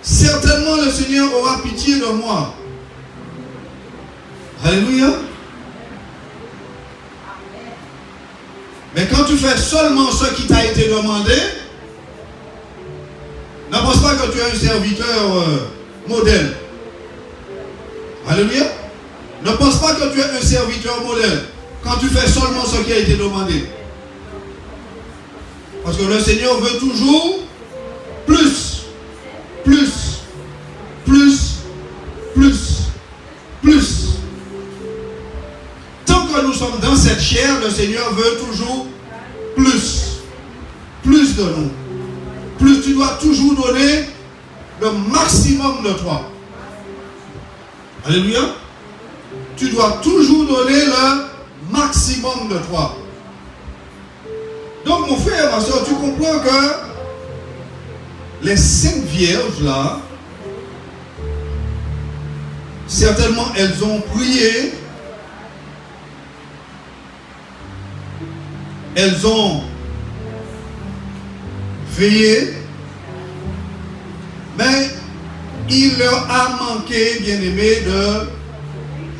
A: Certainement le Seigneur aura pitié de moi. Alléluia. Mais quand tu fais seulement ce qui t'a été demandé, ne pense pas que tu es un serviteur modèle. Alléluia. Ne pense pas que tu es un serviteur modèle quand tu fais seulement ce qui a été demandé. Parce que le Seigneur veut toujours plus. plus, plus, plus, plus. Tant que nous sommes dans cette chair, le Seigneur veut toujours plus, plus de nous. Plus, tu dois toujours donner le maximum de toi. Alléluia. Tu dois toujours donner le maximum de toi. Donc mon frère, ma soeur, tu comprends que les 5 vierges là, certainement elles ont prié, elles ont veillé, mais il leur a manqué, bien aimé, de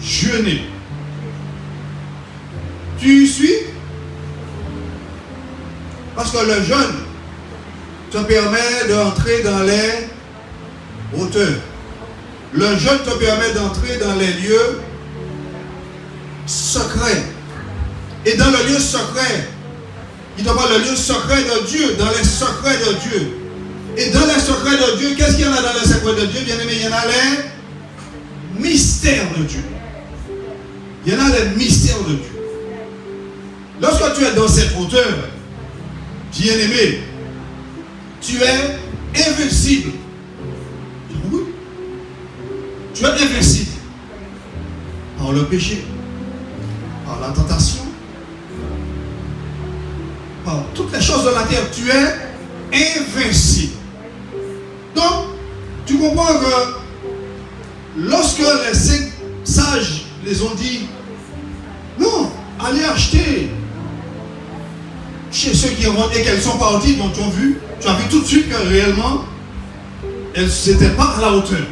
A: jeûner. Tu suis? Parce que le jeûne te permet d'entrer dans les hauteurs. Le jeûne te permet d'entrer dans les lieux secrets. Et dans le lieu secret, il te parle le lieu secret de Dieu, dans les secrets de Dieu. Et dans les secrets de Dieu, qu'est-ce qu'il y en a dans les secrets de Dieu? Bien aimé, il y en a les mystères de Dieu. Il y en a les mystères de Dieu. Lorsque tu es dans cette hauteur, bien aimé, tu es invincible. Oui. Tu es invincible par le péché, par la tentation, par toutes les choses de la terre. Tu es invincible. Donc, tu comprends que lorsque les 5 sages les ont dit, non, allez acheter chez ceux qui ont et qu'elles sont parties, donc tu as vu tout de suite que réellement, elles n'étaient pas à la hauteur.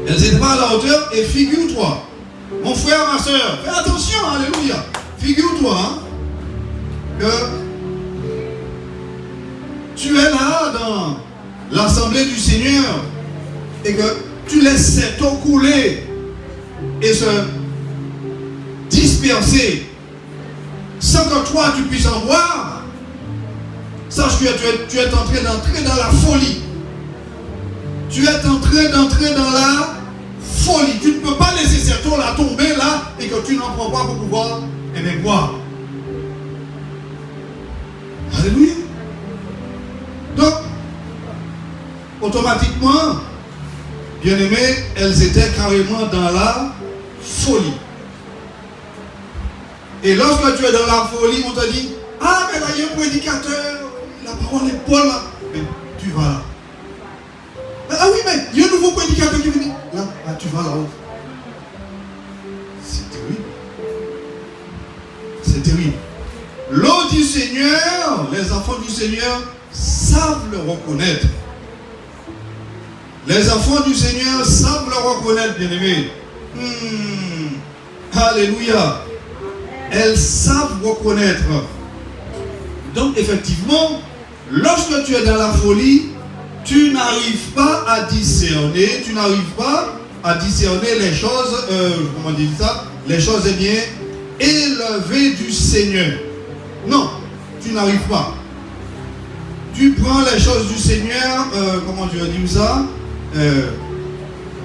A: Elles n'étaient pas à la hauteur et figure-toi, mon frère, ma soeur, fais attention, alléluia. Figure-toi que tu es là dans l'assemblée du Seigneur et que tu laisses cette eau couler et se disperser sans que toi tu puisses en boire. Sache que tu es en train d'entrer dans la folie. Tu es en train d'entrer dans la folie. Tu ne peux pas laisser cette eau là tomber là et que tu n'en prends pas pour pouvoir boire. Alléluia. Donc, automatiquement, bien aimés, elles étaient carrément dans la folie. Et lorsque tu es dans la folie, on te dit, ah, mais là, il y a un prédicateur, la parole est bonne là. Mais tu vas là. Ah oui, mais il y a un nouveau prédicateur qui vient. Là, tu vas là-haut. C'est terrible. C'est terrible. L'eau du Seigneur, les enfants du Seigneur savent le reconnaître. Les enfants du Seigneur savent le reconnaître, bien-aimés. Alléluia. Elles savent reconnaître. Donc, effectivement, lorsque tu es dans la folie, tu n'arrives pas à discerner, les choses, comment dire ça, les choses, eh bien, élevées du Seigneur. Non, tu n'arrives pas. Tu prends les choses du Seigneur, comment tu veux dire ça,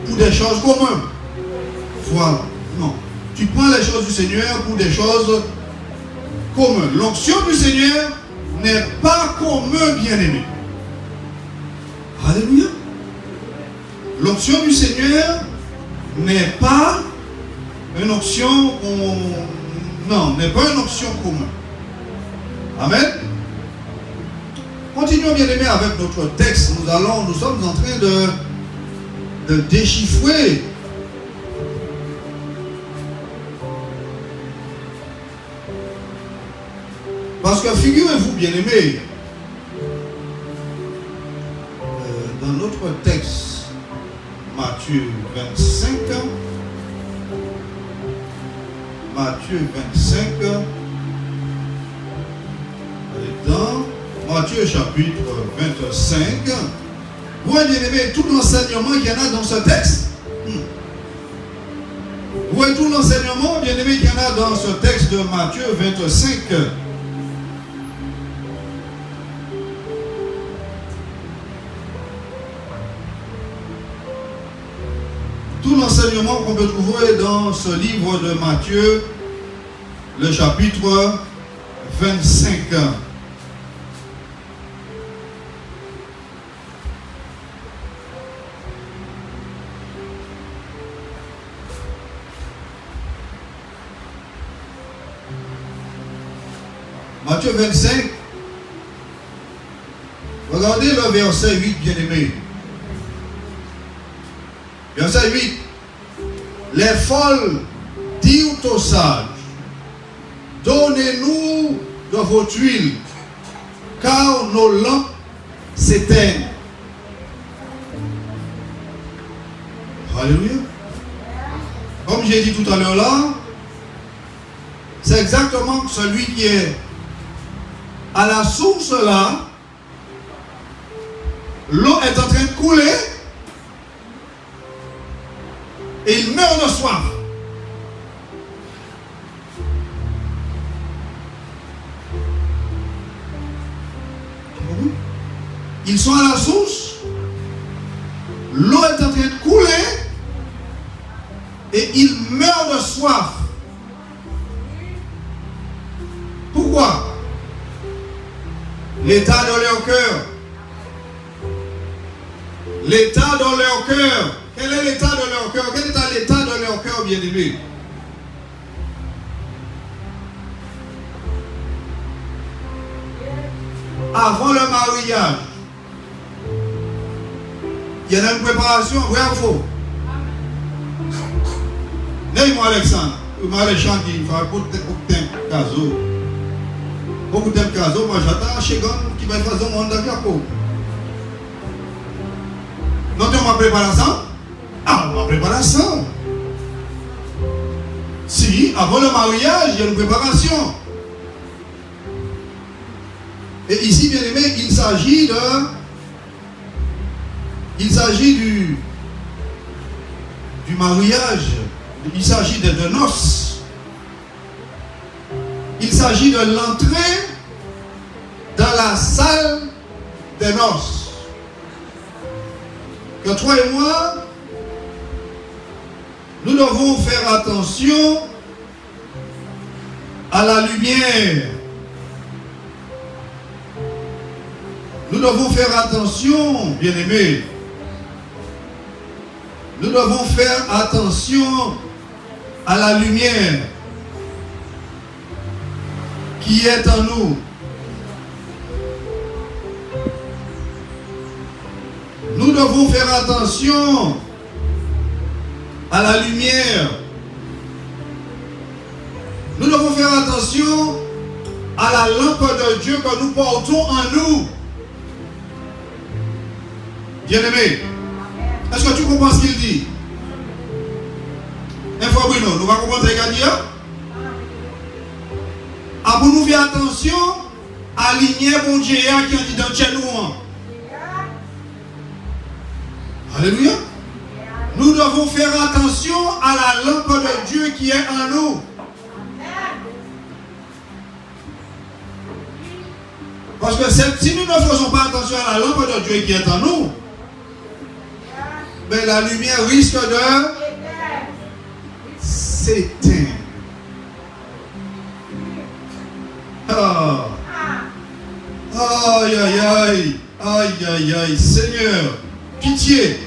A: pour des choses communes. Voilà, non. Tu prends les choses du Seigneur pour des choses communes. L'onction du Seigneur n'est pas commune, bien-aimé. Alléluia. L'onction du Seigneur n'est pas une onction, n'est pas une onction commune. Amen. Continuons, bien-aimés, avec notre texte. Nous sommes en train de déchiffrer parce que figurez-vous, bien-aimés, dans notre texte, Matthieu 25, dans Matthieu chapitre 25, vous voyez, bien-aimés, tout l'enseignement qu'il y en a dans ce texte. Vous voyez tout l'enseignement, bien-aimés, qu'il y en a dans ce texte de Matthieu 25. enseignement qu'on peut trouver dans ce livre de Matthieu, le chapitre 25. Matthieu 25, regardez le verset 8, bien-aimé. Verset 8. Les folles dirent aux sages, donnez-nous de votre huile, car nos lampes s'éteignent. Alléluia. Comme j'ai dit tout à l'heure là, c'est exactement celui qui est à la source là, l'eau est en train de couler et il meurt de soif. Ils sont à la source, l'eau est en train de couler et ils meurent de soif. Pourquoi? L'état de leur cœur. L'état de leur cœur. Quel est l'état de leur cœur? Quel est l'état de leur cœur, bien-aimé? Avant le mariage, il y a une préparation, vrai ou faux? N'est-moi Alexandre, moi les gens qui font beaucoup de cadeaux. Beaucoup de cadeaux, moi j'attends chez Gon qui va faire un monde d'accord. Non, tu m'as préparé ça? Ah, on m'a préparé ça. Si, avant le mariage, il y a une préparation. Et ici, bien aimé, il s'agit du mariage. Il s'agit de noces. Il s'agit de l'entrée dans la salle des noces. Que toi et moi, nous devons faire attention à la lumière. Nous devons faire attention, bien-aimés. Nous devons faire attention à la lumière qui est en nous. Nous devons faire attention à la lumière. Nous devons faire attention à la lampe de Dieu que nous portons en nous. Bien-aimé, est-ce que tu comprends ce qu'il dit? Info Bruno, nous allons comprendre ce qu'il dit. Pour nous faire attention à l'aligner bon Dieu qui a dit dans chez nous. Alléluia. Nous devons faire attention à la lampe de Dieu qui est en nous. Parce que si nous ne faisons pas attention à la lampe de Dieu qui est en nous, ben la lumière risque de s'éteindre. Ah. Aïe, aïe, aïe, aïe, aïe, aïe, Seigneur, pitié.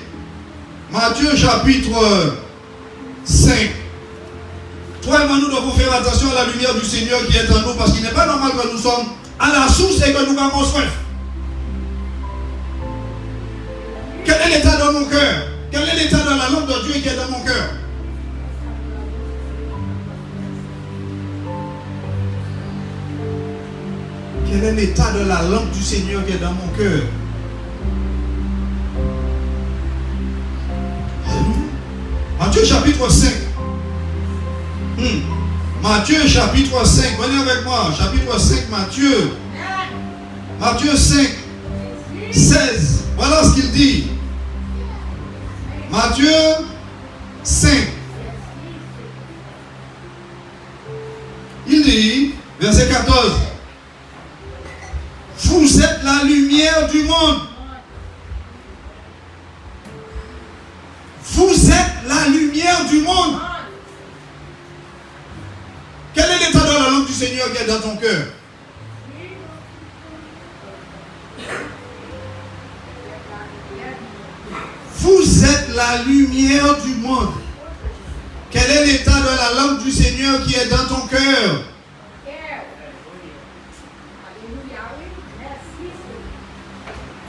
A: Matthieu chapitre 5. Toi et moi, nous devons faire attention à la lumière du Seigneur qui est en nous, parce qu'il n'est pas normal que nous sommes à la source et que nous avons soif. Quel est l'état de mon cœur? Quel est l'état de la lampe de Dieu qui est dans mon cœur? Quel est l'état de la lampe du Seigneur qui est dans mon cœur? Matthieu chapitre 5. Matthieu chapitre 5. Venez avec moi. Chapitre 5, Matthieu. Matthieu 5, 16. Voilà ce qu'il dit. Matthieu 5. Il dit, verset 14. Vous êtes la lumière du monde. Vous êtes la lumière Seigneur qui est dans ton cœur. Vous êtes la lumière du monde. Quel est l'état de la lampe du Seigneur qui est dans ton cœur?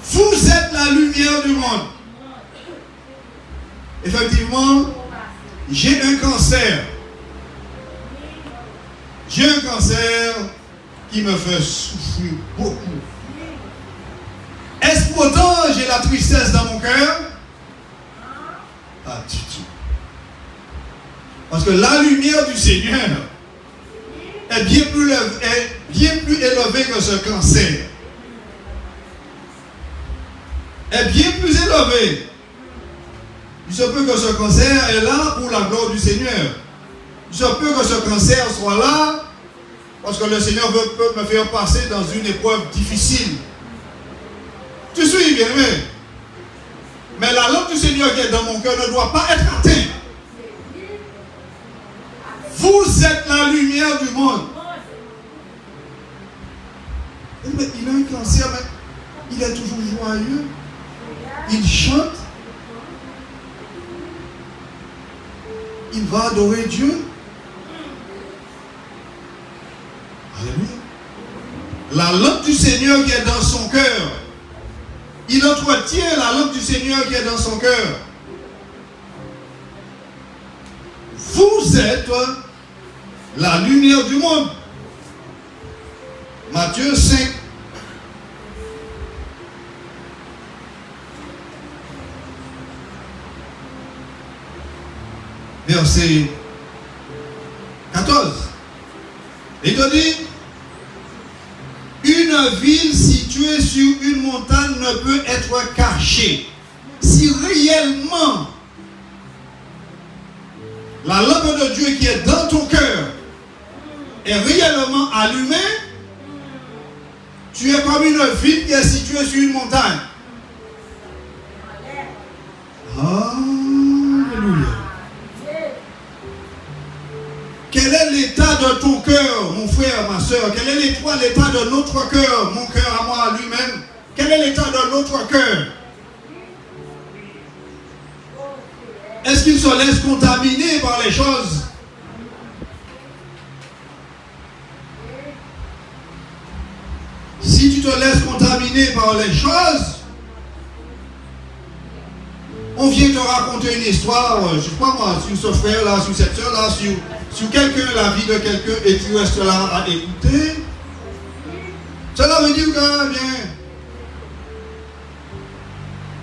A: Vous êtes la lumière du monde. Effectivement, j'ai un cancer. J'ai un cancer qui me fait souffrir beaucoup. Est-ce pourtant j'ai la tristesse dans mon cœur? Pas du tout. Parce que la lumière du Seigneur est bien plus élevée que ce cancer. Est bien plus élevée. Il se peut que ce cancer est là pour la gloire du Seigneur. Il se peut que ce cancer soit là parce que le Seigneur peut me faire passer dans une épreuve difficile. Tu suis bien aimé? Mais la lampe du Seigneur qui est dans mon cœur ne doit pas être atteinte. Vous êtes la lumière du monde. Mais il a un cancer, mais il est toujours joyeux. Il chante. Il va adorer Dieu. Alléluia. La lampe du Seigneur qui est dans son cœur. Il entretient la lampe du Seigneur qui est dans son cœur. Vous êtes la lumière du monde. Matthieu 5. Verset 14. Il te dit, une ville située sur une montagne ne peut être cachée. Si réellement la lampe de Dieu qui est dans ton cœur est réellement allumée, tu es comme une ville qui est située sur une montagne. Alléluia. Quel est l'état de ton cœur, mon frère, ma soeur? Quel est l'état de notre cœur, mon cœur à moi lui-même? Quel est l'état de notre cœur? Est-ce qu'il se laisse contaminer par les choses? Si tu te laisses contaminer par les choses, on vient te raconter une histoire, je ne sais pas moi, sur ce frère-là, sur cette soeur-là, sur quelqu'un, la vie de quelqu'un, et tu restes là à écouter. Cela veut dire que, bien,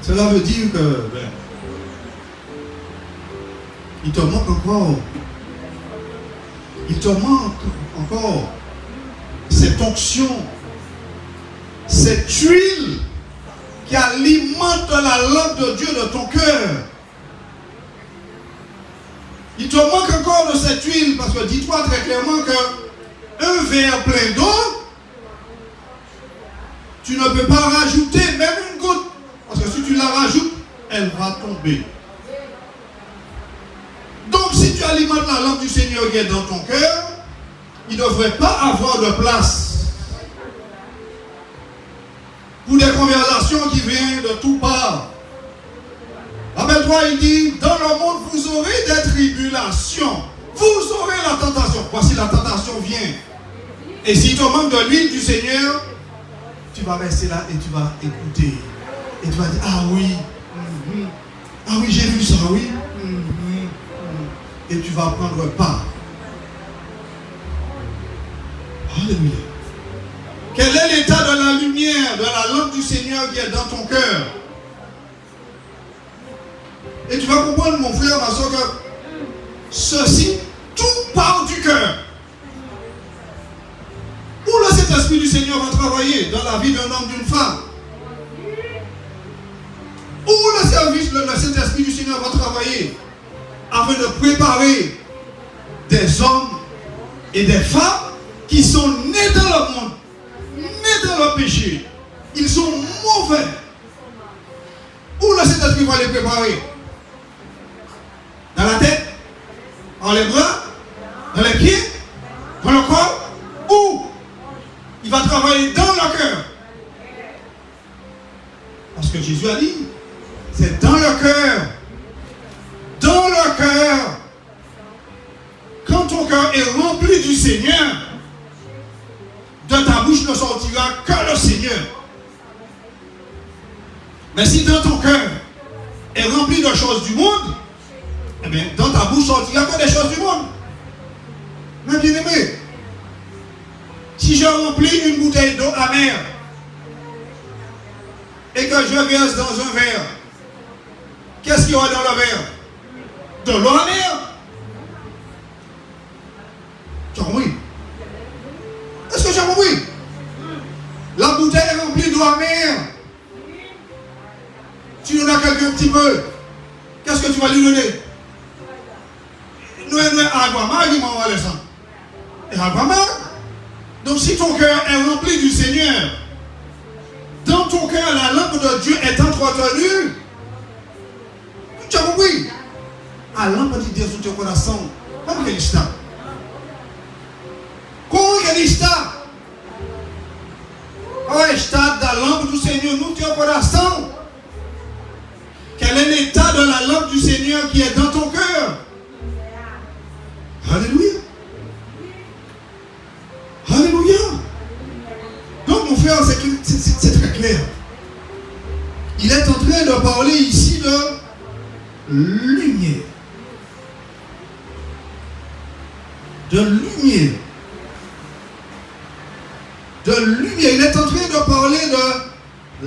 A: cela veut dire que, bien, il te manque encore. Il te manque encore cette onction, cette huile qui alimente la lampe de Dieu de ton cœur. Il te manque encore de cette huile parce que dis-toi très clairement qu'un verre plein d'eau, tu ne peux pas rajouter même une goutte. Parce que si tu la rajoutes, elle va tomber. Donc si tu alimentes la lampe du Seigneur qui est dans ton cœur, il ne devrait pas avoir de place pour des conversations qui viennent de tout part. Rappelle-toi, il dit, dans le monde, vous aurez des tribulations. Vous aurez la tentation. Voici la tentation vient. Et s'il te manque de l'huile du Seigneur, tu vas rester là et tu vas écouter. Et tu vas dire, ah oui, ah oui, j'ai vu ça, oui. Et tu vas prendre part. Alléluia. Quel est l'état de la lumière, de la lampe du Seigneur qui est dans ton cœur? Et tu vas comprendre, mon frère, ma soeur, que ceci, tout part du cœur. Où le Saint-Esprit du Seigneur va travailler dans la vie d'un homme, d'une femme. Où le Saint-Esprit du Seigneur va travailler afin de préparer des hommes et des femmes qui sont nés dans le monde, nés dans le péché. Ils sont mauvais. Où le Saint-Esprit va les préparer? Dans la tête? Dans les bras? Dans les pieds? Dans le corps? Jésus a dit. C'est dans le cœur. Dans le cœur. Quand ton cœur est rempli du Seigneur, de ta bouche ne sortira que le Seigneur. Mais si dans ton cœur est rempli de choses du monde, eh bien, dans ta bouche sortira que des choses du monde. Mais bien aimé, si je remplis une bouteille d'eau amère et que je verse dans un verre, qu'est-ce qu'il y aura dans le verre? De l'eau amère. Tu as compris? Est-ce que tu as compris? La bouteille est remplie d'eau amère. Tu donnes à quelqu'un un petit peu. Qu'est-ce que tu vas lui donner? Nous agua mal, il m'envoie le sang. Et agua mal. Donc si ton cœur est rempli du Seigneur, dans ton cœur, la lampe de Dieu est entretenue. Tu as compris? A lampa de Deus no teu coração, como que ele está? Como que ele está? Qual é o estado da lampa do Senhor no teu coração? Quel est l'état de la lampe du Seigneur qui est dans ton cœur? Alléluia. Alléluia. Donc mon frère, c'est très clair. Il est en train de parler ici de lumière. De lumière. De lumière. Il est en train de parler de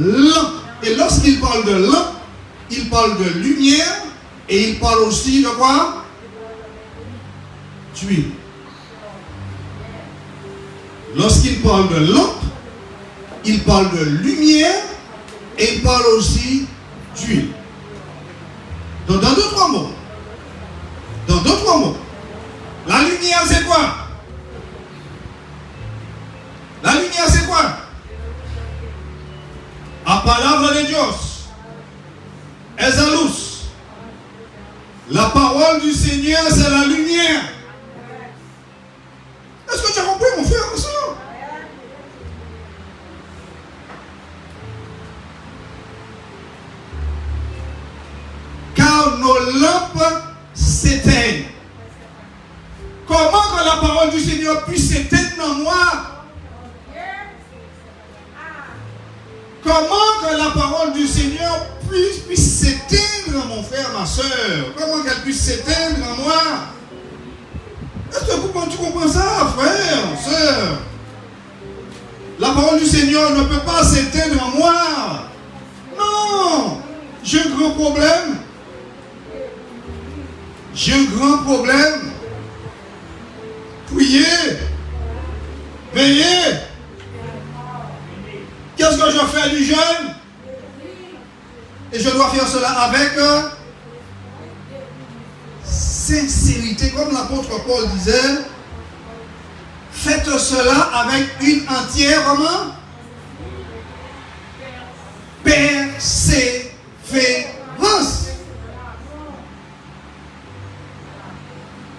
A: lampe. Et lorsqu'il parle de lampe, il parle de lumière et il parle aussi de quoi? D'huile. Lorsqu'il parle de lampe, il parle de lumière et il parle aussi d'huile. Donc dans d'autres mots, la lumière c'est quoi? La lumière c'est quoi? A palavra de Dios es a luz. La parole du Seigneur c'est la lumière. Est-ce que tu as compris mon frère? Car nos lampes s'éteignent. Comment que la parole du Seigneur puisse s'éteindre en moi? Comment que la parole du Seigneur puisse s'éteindre, mon frère, ma soeur? Comment qu'elle puisse s'éteindre en moi? Est-ce que tu comprends ça, frère, soeur? La parole du Seigneur ne peut pas s'éteindre en moi. Non! J'ai un grand problème. J'ai un grand problème. Priez. Veillez. Qu'est-ce que je fais du jeûne? Et je dois faire cela avec sincérité, comme l'apôtre Paul disait. Faites cela avec une entière persévérance.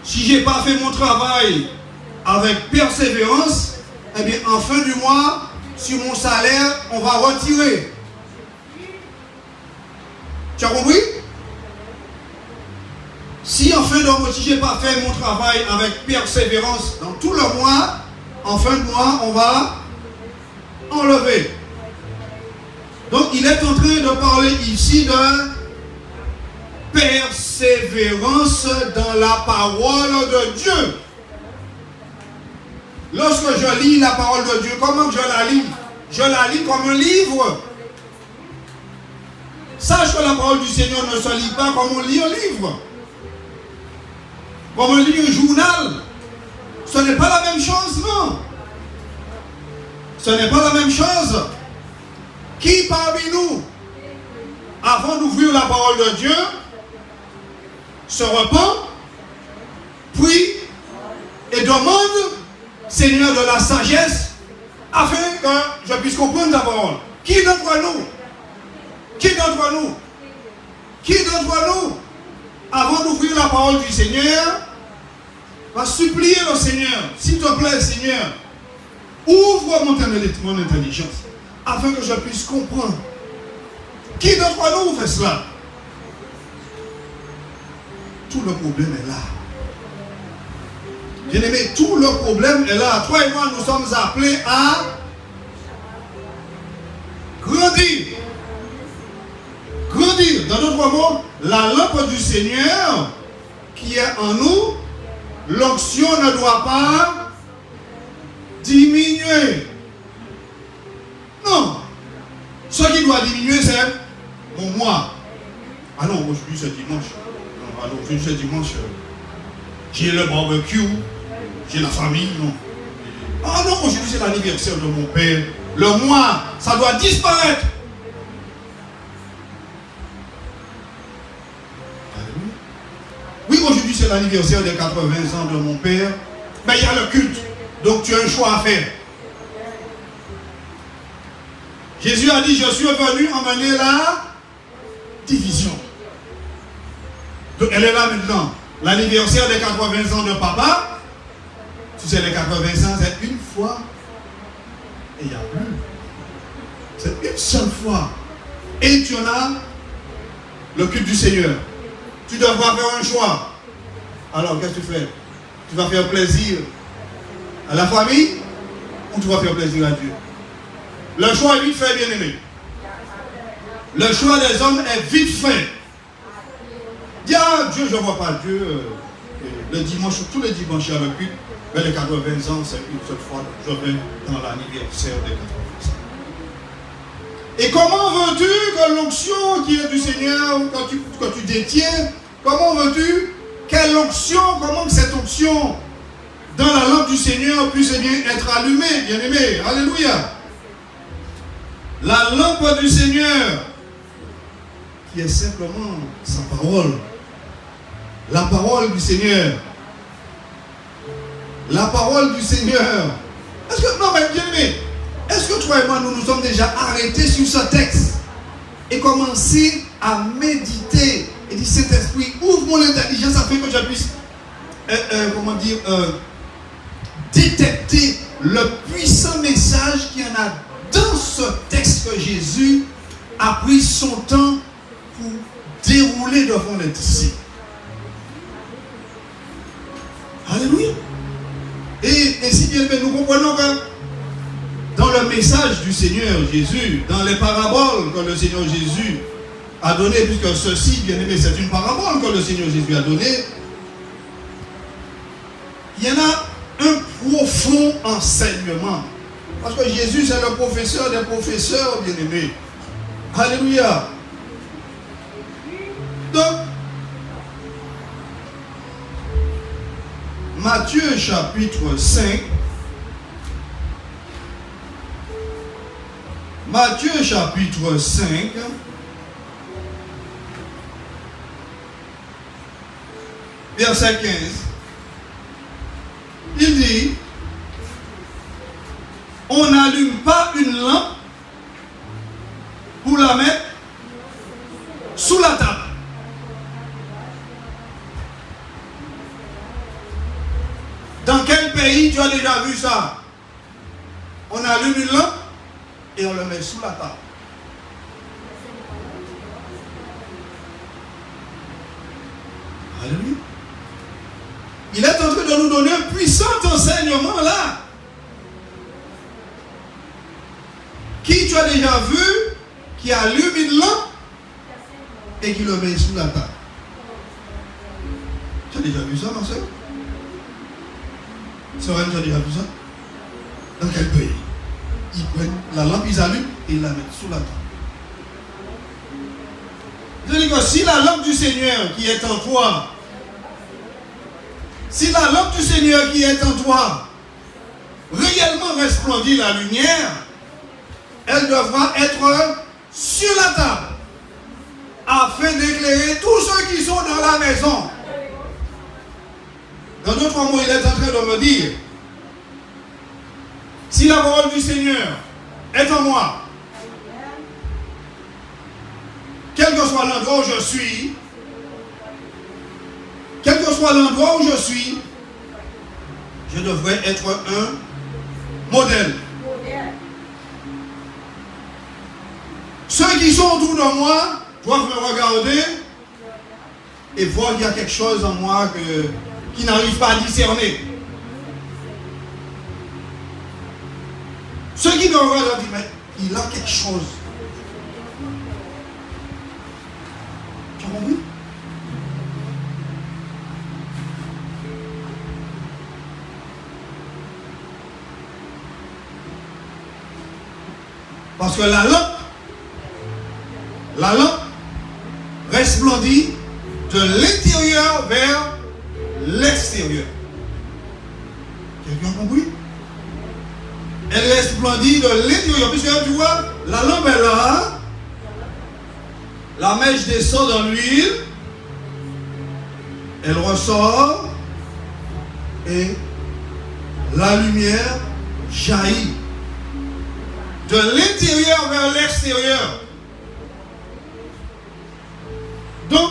A: Si je n'ai pas fait mon travail avec persévérance, eh bien en fin du mois, sur mon salaire, on va retirer. Tu as compris? Si en fin de mois, si je n'ai pas fait mon travail avec persévérance dans tout le mois, en fin de mois, on va enlever. Donc il est en train de parler ici de persévérance dans la parole de Dieu. Lorsque je lis la parole de Dieu, comment je la lis? Je la lis comme un livre. Sache que la parole du Seigneur ne se lit pas comme on lit un livre. Comme on lit un journal. Ce n'est pas la même chose, non. Ce n'est pas la même chose. Qui parmi nous, avant d'ouvrir la parole de Dieu, se repent, prie et demande, Seigneur, de la sagesse, afin que je puisse comprendre ta parole? Qui d'entre nous? Qui d'entre nous? Qui d'entre nous, avant d'ouvrir la parole du Seigneur, va supplier le Seigneur, s'il te plaît, Seigneur, ouvre mon intelligence, afin que je puisse comprendre Qui d'entre nous fait cela? Tout le problème est là. Bien-aimé, tout le problème est là. Toi et moi, nous sommes appelés à grandir. Grandir. Dans d'autres mots, la lampe du Seigneur qui est en nous, l'onction ne doit pas diminuer. Non. Ce qui doit diminuer, c'est mon moi. Ah non, aujourd'hui c'est dimanche. Non, alors aujourd'hui c'est dimanche. J'ai le barbecue, j'ai la famille, non. Ah non, aujourd'hui c'est l'anniversaire de mon père. Le moi, ça doit disparaître. Oui, aujourd'hui c'est l'anniversaire des 80 ans de mon père. Mais il y a le culte. Donc tu as un choix à faire. Jésus a dit, je suis venu emmener la division. Donc elle est là maintenant. L'anniversaire des 80 ans de papa, tu sais, les 80 ans, c'est une fois et il n'y a plus. C'est une seule fois. Et tu en as le culte du Seigneur. Tu devras faire un choix. Alors, qu'est-ce que tu fais? Tu vas faire plaisir à la famille ou tu vas faire plaisir à Dieu? Le choix est vite fait, bien-aimé. Le choix des hommes est vite fait. Dis à Dieu, je ne vois pas Dieu. Le dimanche, tous les dimanches, il y a le culte. Mais les 80 ans, c'est une seule fois. Je vais dans l'anniversaire des 80 ans. Et comment veux-tu que l'onction qui est du Seigneur, que tu détiens, comment veux-tu, quelle onction, comment que cette onction dans la lampe du Seigneur puisse bien être allumée, bien-aimé? Alléluia. La lampe du Seigneur, qui est simplement sa parole. La parole du Seigneur. La parole du Seigneur. Est-ce que, non mais bien aimé, est-ce que toi et moi nous nous sommes déjà arrêtés sur ce texte et commencé à méditer et dire Saint-Esprit, ouvre mon intelligence afin que je puisse détecter le puissant message qu'il y en a dans ce texte que Jésus a pris son temps pour dérouler devant les disciples. Alléluia. Et si bien nous comprenons que dans le message du Seigneur Jésus, dans les paraboles que le Seigneur Jésus a donné, puisque ceci, bien aimé, c'est une parabole que le Seigneur Jésus a donnée, il y en a un profond enseignement. Parce que Jésus, c'est le professeur des professeurs, bien aimé. Alléluia. Donc, Matthieu chapitre 5. Matthieu chapitre 5. Verset 15. Il dit, on n'allume pas une lampe pour la mettre sous la table. Dans quel pays tu as déjà vu ça? On allume une lampe et on le met sous la table. Alléluia. Il est en train de nous donner un puissant enseignement là. Qui tu as déjà vu qui allume une lampe et qui le met sous la table? Tu as déjà vu ça, ma soeur? Sœur, tu as déjà vu ça? Dans quel pays? Ils prennent la lampe, ils allument et ils la mettent sous la table. Je dis que si la lampe du Seigneur qui est en toi, si la lampe du Seigneur qui est en toi réellement resplendit la lumière, elle devra être sur la table afin d'éclairer tous ceux qui sont dans la maison. Dans d'autres mots, il est en train de me dire, si la parole du Seigneur est en moi, quel que soit l'endroit où je suis, quel que soit l'endroit où je suis, je devrais être un modèle. Ceux qui qui sont autour de moi doivent me regarder et voir qu'il y a quelque chose en moi qui n'arrive pas à discerner. Ceux qui me regardent leur disent, mais il a quelque chose. Tu as compris? Parce que la lampe resplendit de l'intérieur vers l'extérieur. Quelqu'un a compris? Elle resplendit de l'intérieur. Puisque tu vois, la lampe est là, la mèche descend dans l'huile, elle ressort et la lumière jaillit de l'intérieur vers l'extérieur. Donc,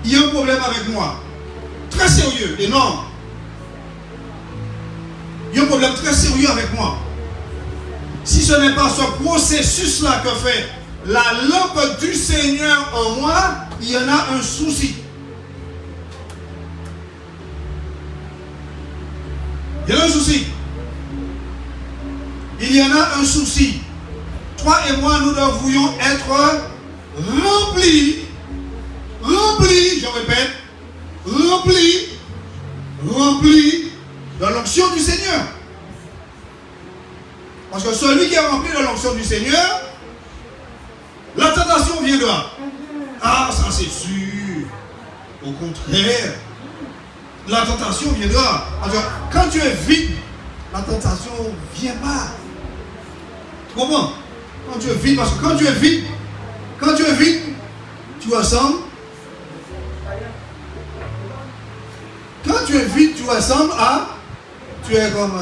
A: il y a un problème avec moi. Très sérieux, énorme. Il y a un problème très sérieux avec moi. Si ce n'est pas ce processus-là que fait la lampe du Seigneur en moi, il y en a un souci. Il y en a un souci. Il y en a un souci. Toi et moi, nous devrions être remplis, je répète, remplis de l'onction du Seigneur. Parce que celui qui est rempli de l'onction du Seigneur, la tentation viendra. Ah, ça c'est sûr. Au contraire, la tentation viendra. Parce que quand tu es vide, la tentation ne vient pas. Tu comprends? Quand tu es vide, parce que quand tu es vide, tu ressembles. Quand tu es vide, tu ressembles à. Tu es comme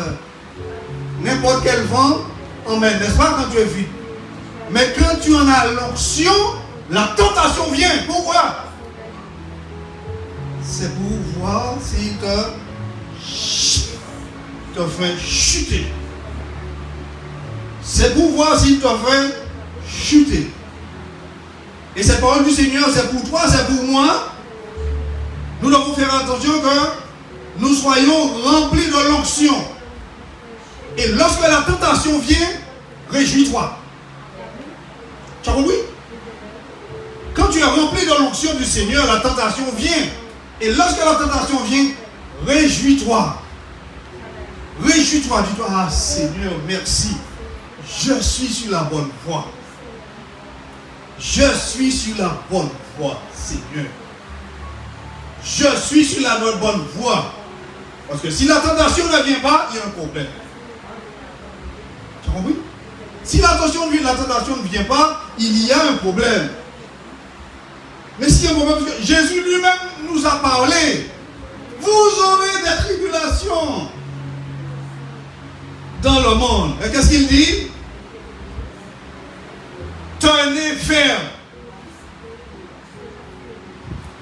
A: n'importe quel vent emmène, n'est-ce pas, quand tu es vide? Mais quand tu en as l'onction, la tentation vient. Pourquoi? C'est pour voir s'il te fait chuter. C'est pour voir s'il te fait chuter. Et cette parole du Seigneur, c'est pour toi, c'est pour moi. Nous devons faire attention que nous soyons remplis de l'onction. Et lorsque la tentation vient, réjouis-toi. Tu as compris? Quand tu es rempli de l'onction du Seigneur, la tentation vient. Et lorsque la tentation vient, réjouis-toi. Réjouis-toi. Dis-toi, ah Seigneur, merci. Je suis sur la bonne voie. Je suis sur la bonne voie, Seigneur. Je suis sur la bonne voie. Parce que si la tentation ne vient pas, il y a un problème. Tu as compris? Si la tentation ne vient pas, il y a un problème. Mais s'il y a un problème, parce que Jésus lui-même nous a parlé. Vous aurez des tribulations dans le monde. Et qu'est-ce qu'il dit? Tenez ferme.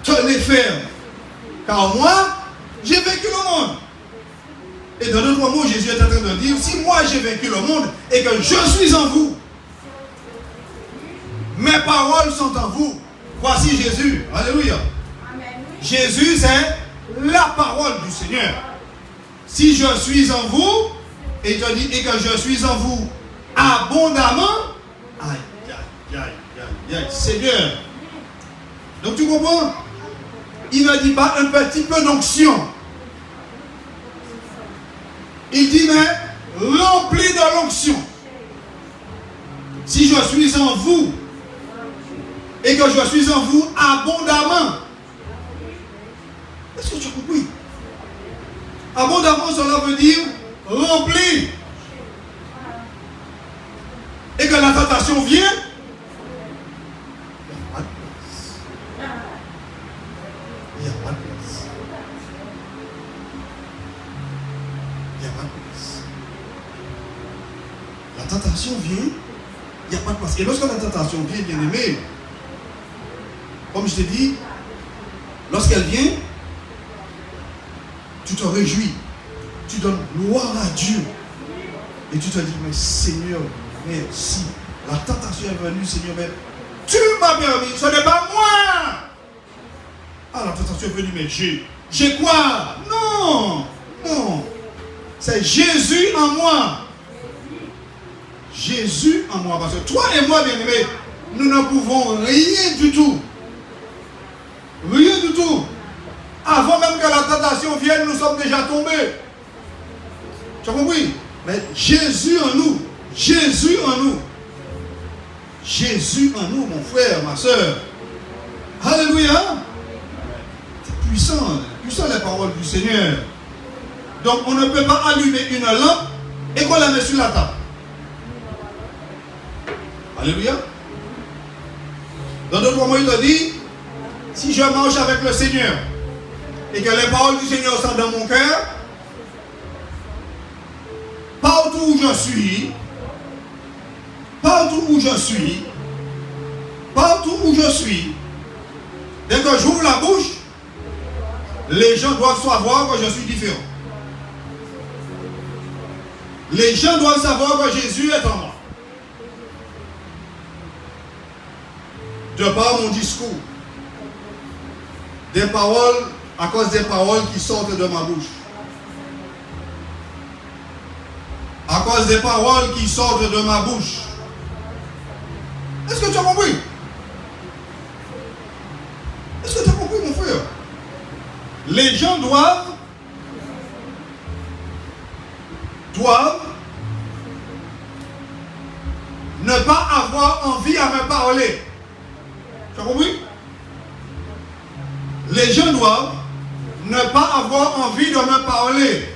A: Tenez ferme. Car moi, j'ai vaincu le monde. Et dans d'autres mots, Jésus est en train de dire, si moi j'ai vaincu le monde et que je suis en vous, mes paroles sont en vous. Voici Jésus. Alléluia. Amen. Jésus, c'est la parole du Seigneur. Si je suis en vous, et que je suis en vous abondamment, aïe, aïe, aïe, aïe, Seigneur. Donc tu comprends? Il ne dit pas un petit peu d'onction. Il dit, mais rempli de l'onction. Si je suis en vous, et que je suis en vous abondamment. Est-ce que tu as compris? Abondamment, cela veut dire rempli. Et que la tentation vient. Il n'y a pas de place. Il n'y a pas de place. La tentation vient. Il n'y a pas de place. Et lorsque la tentation vient, bien aimé, comme je t'ai dit, lorsqu'elle vient, tu te réjouis, tu donnes gloire à Dieu et tu te dis, mais Seigneur, merci. La tentation est venue, Seigneur, mais tu m'as permis, ce n'est pas moi. Ah, la tentation est venue, mais j'ai quoi? Non, non. C'est Jésus en moi. Jésus en moi. Parce que toi et moi, bien-aimés, nous ne pouvons rien du tout. Rien du tout. Avant même que la tentation vienne, nous sommes déjà tombés. Tu as compris? Mais Jésus en nous. Jésus en nous. Jésus en nous, mon frère, ma soeur. Alléluia. C'est puissant. Puissant les paroles du Seigneur. Donc on ne peut pas allumer une lampe et qu'on la met sur la table. Alléluia. Dans d'autres mots, il te dit, si je marche avec le Seigneur et que les paroles du Seigneur sont dans mon cœur, partout où je suis, dès que j'ouvre la bouche, les gens doivent savoir que je suis différent. Les gens doivent savoir que Jésus est en moi. De par mon discours, des paroles, à cause des paroles qui sortent de ma bouche. À cause des paroles qui sortent de ma bouche. Est-ce que tu as compris? Est-ce que tu as compris, mon frère? Les gens doivent ne pas avoir envie à me parler. Tu as compris? Les gens doivent ne pas avoir envie de me parler.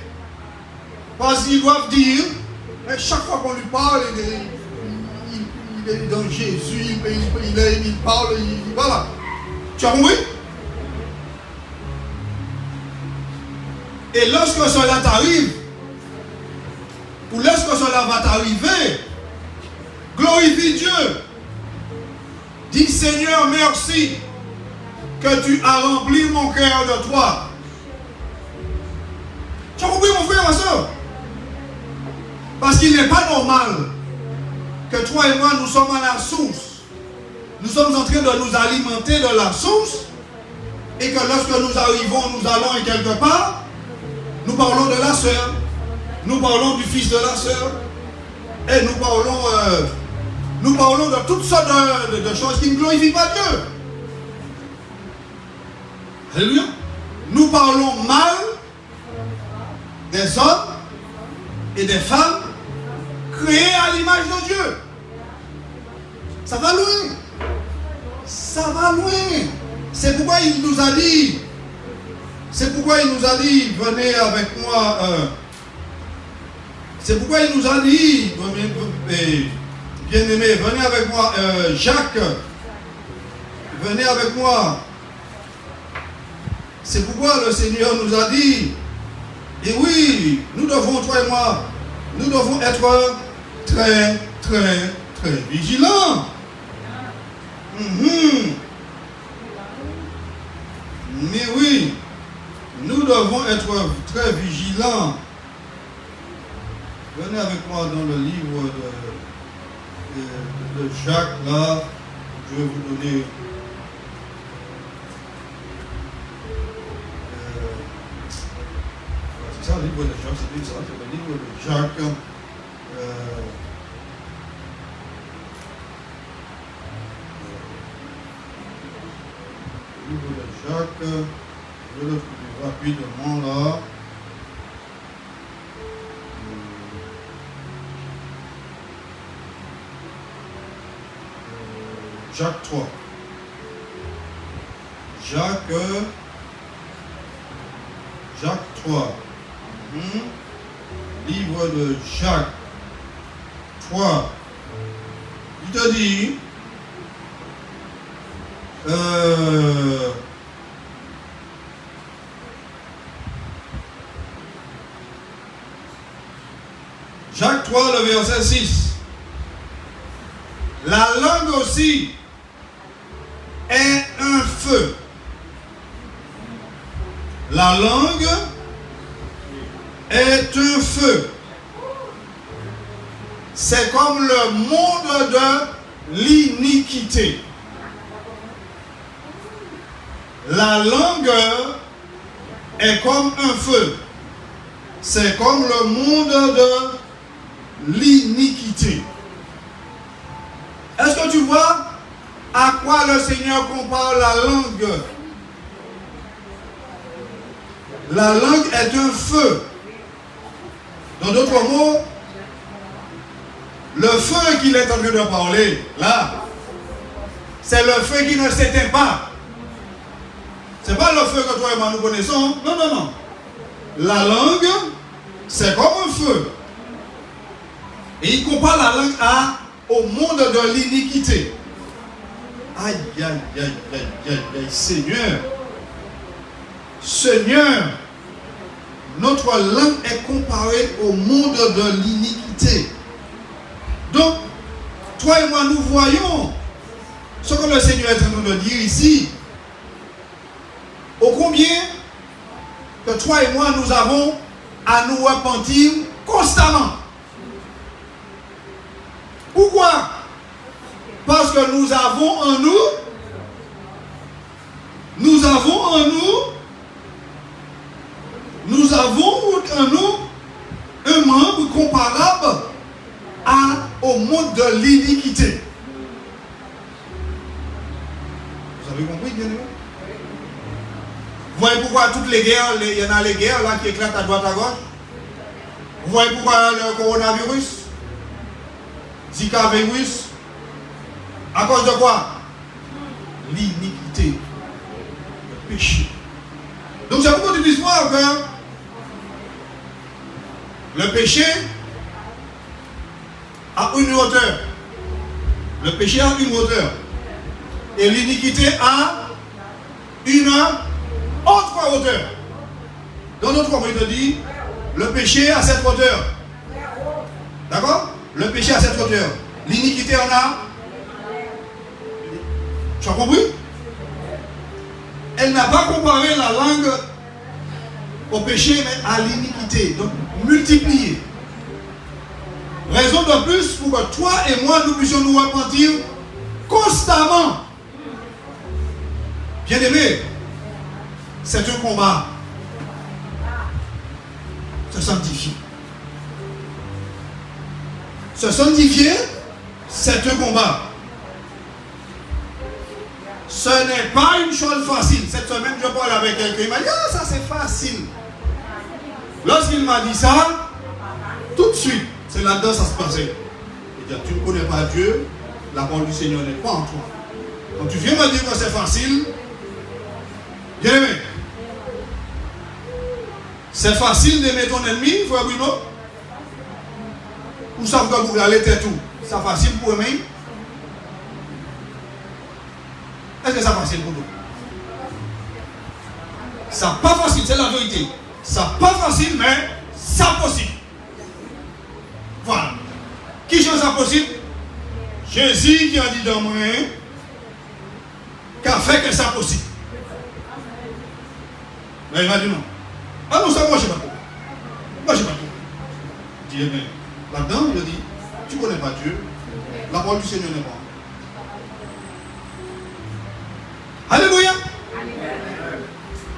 A: Parce qu'ils doivent dire, chaque fois qu'on lui parle, il est dans Jésus, il parle, voilà. Tu as compris? Et lorsque cela t'arrive, ou lorsque cela va t'arriver, glorifie Dieu. Dis Seigneur, merci que tu as rempli mon cœur de toi. Tu as compris, mon frère, ma soeur? Parce qu'il n'est pas normal que toi et moi, nous sommes à la source. Nous sommes en train de nous alimenter de la source et que lorsque nous arrivons, nous allons et quelque part, nous parlons de la sœur, nous parlons du fils de la sœur et nous parlons de toutes sortes de choses qui ne glorifient pas Dieu. Alléluia. Nous parlons mal des hommes et des femmes créés à l'image de Dieu. Ça va loin. Ça va loin. C'est pourquoi il nous a dit, venez avec moi. C'est pourquoi il nous a dit, bien-aimés, venez avec moi. Jacques, venez avec moi. C'est pourquoi le Seigneur nous a dit, et oui, nous devons, toi et moi, nous devons être très, très, très vigilants. Mais oui, nous devons être très vigilants. Venez avec moi dans le livre de Jacques, là, je vais vous donner c'est ça le livre de Jacques, c'est bien ça, c'est le livre de Jacques. Le livre de Jacques, je vais le trouver rapidement là. Jacques 3. Jacques 3. Livre de Jacques 3. Il te dit, Jacques 3, le verset 6. La langue aussi est un feu. La langue est un feu. c'est comme le monde de l'iniquité. La langue est comme un feu. C'est comme le monde de l'iniquité. Est-ce que tu vois à quoi le Seigneur compare la langue? La langue est un feu. Dans d'autres mots, le feu qu'il est en train de parler, là, c'est le feu qui ne s'éteint pas. Ce n'est pas le feu que toi et moi nous connaissons. Non, non, non. La langue, c'est comme un feu. Et il compare la langue au monde de l'iniquité. Aïe, aïe, aïe, aïe, aïe, aïe, Seigneur. Seigneur, notre langue est comparée au monde de l'iniquité. Donc, toi et moi, nous voyons ce que le Seigneur est en train de dire ici. Ô combien que toi et moi, nous avons à nous repentir constamment. Pourquoi? Parce que nous avons en nous un membre comparable au monde de l'iniquité. Vous avez compris, bien aimé? Vous voyez pourquoi toutes les guerres, il y en a les guerres là qui éclatent à droite à gauche. Vous voyez pourquoi le coronavirus, Zika virus, à cause de quoi? L'iniquité, le péché. Donc c'est beaucoup de l'histoire que le péché a une hauteur. Le péché a une hauteur. Et l'iniquité a une autre hauteur. Dans notre forme, il te dit, le péché a cette hauteur. D'accord? Le péché a cette hauteur. L'iniquité en a. Tu as compris? Elle n'a pas comparé la langue au péché, mais à l'iniquité. Donc, multiplier. Raison de plus pour que toi et moi, nous puissions nous repentir constamment. Bien aimé, c'est un combat. Se sanctifier. Se sanctifier, c'est un combat. Ce n'est pas une chose facile. Cette semaine, je parle avec quelqu'un, il m'a dit, ah, ça c'est facile. Lorsqu'il m'a dit ça, tout de suite, c'est là-dedans ça se passait. Il dit, tu ne connais pas Dieu, la parole du Seigneur n'est pas en toi. Quand tu viens me dire que c'est facile, bien aimé, c'est facile d'aimer ton ennemi, frère Bruno? Ou ça que vous allez faire tout? C'est facile pour aimer? Est-ce que c'est facile pour nous? C'est pas facile, c'est la vérité. C'est pas facile, mais c'est possible. Voilà. Qui chose ça possible? Jésus qui a dit dans moi, qui a fait que c'est possible. Mais il m'a dit non. Ah non, ça, moi je ne sais pas tout. Moi je ne sais pas tout. Je dis, mais là-dedans, il a dit, tu ne connais pas Dieu. La parole du Seigneur n'est pas. Alléluia.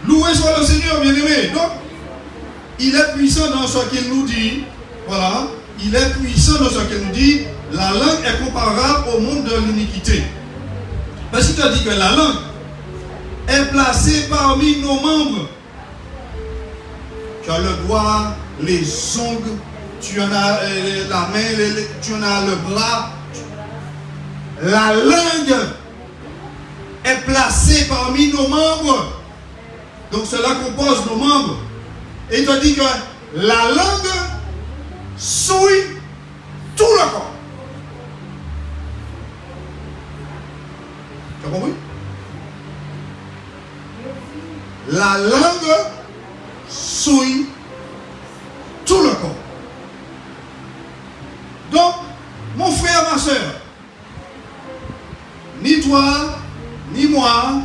A: Loué soit le Seigneur, bien-aimé. Donc, il est puissant dans ce qu'il nous dit. Voilà. Il est puissant dans ce qu'il nous dit. La langue est comparable au monde de l'iniquité. Parce qu'il te dit que la langue est placée parmi nos membres. Tu as le doigt, les ongles, tu en as la main, tu en as le bras. La langue est placée parmi nos membres. Donc cela compose nos membres. Et il te dit que la langue souille tout le corps. Tu as compris? La langue souille tout le corps. Donc, mon frère, ma soeur, ni toi, ni moi,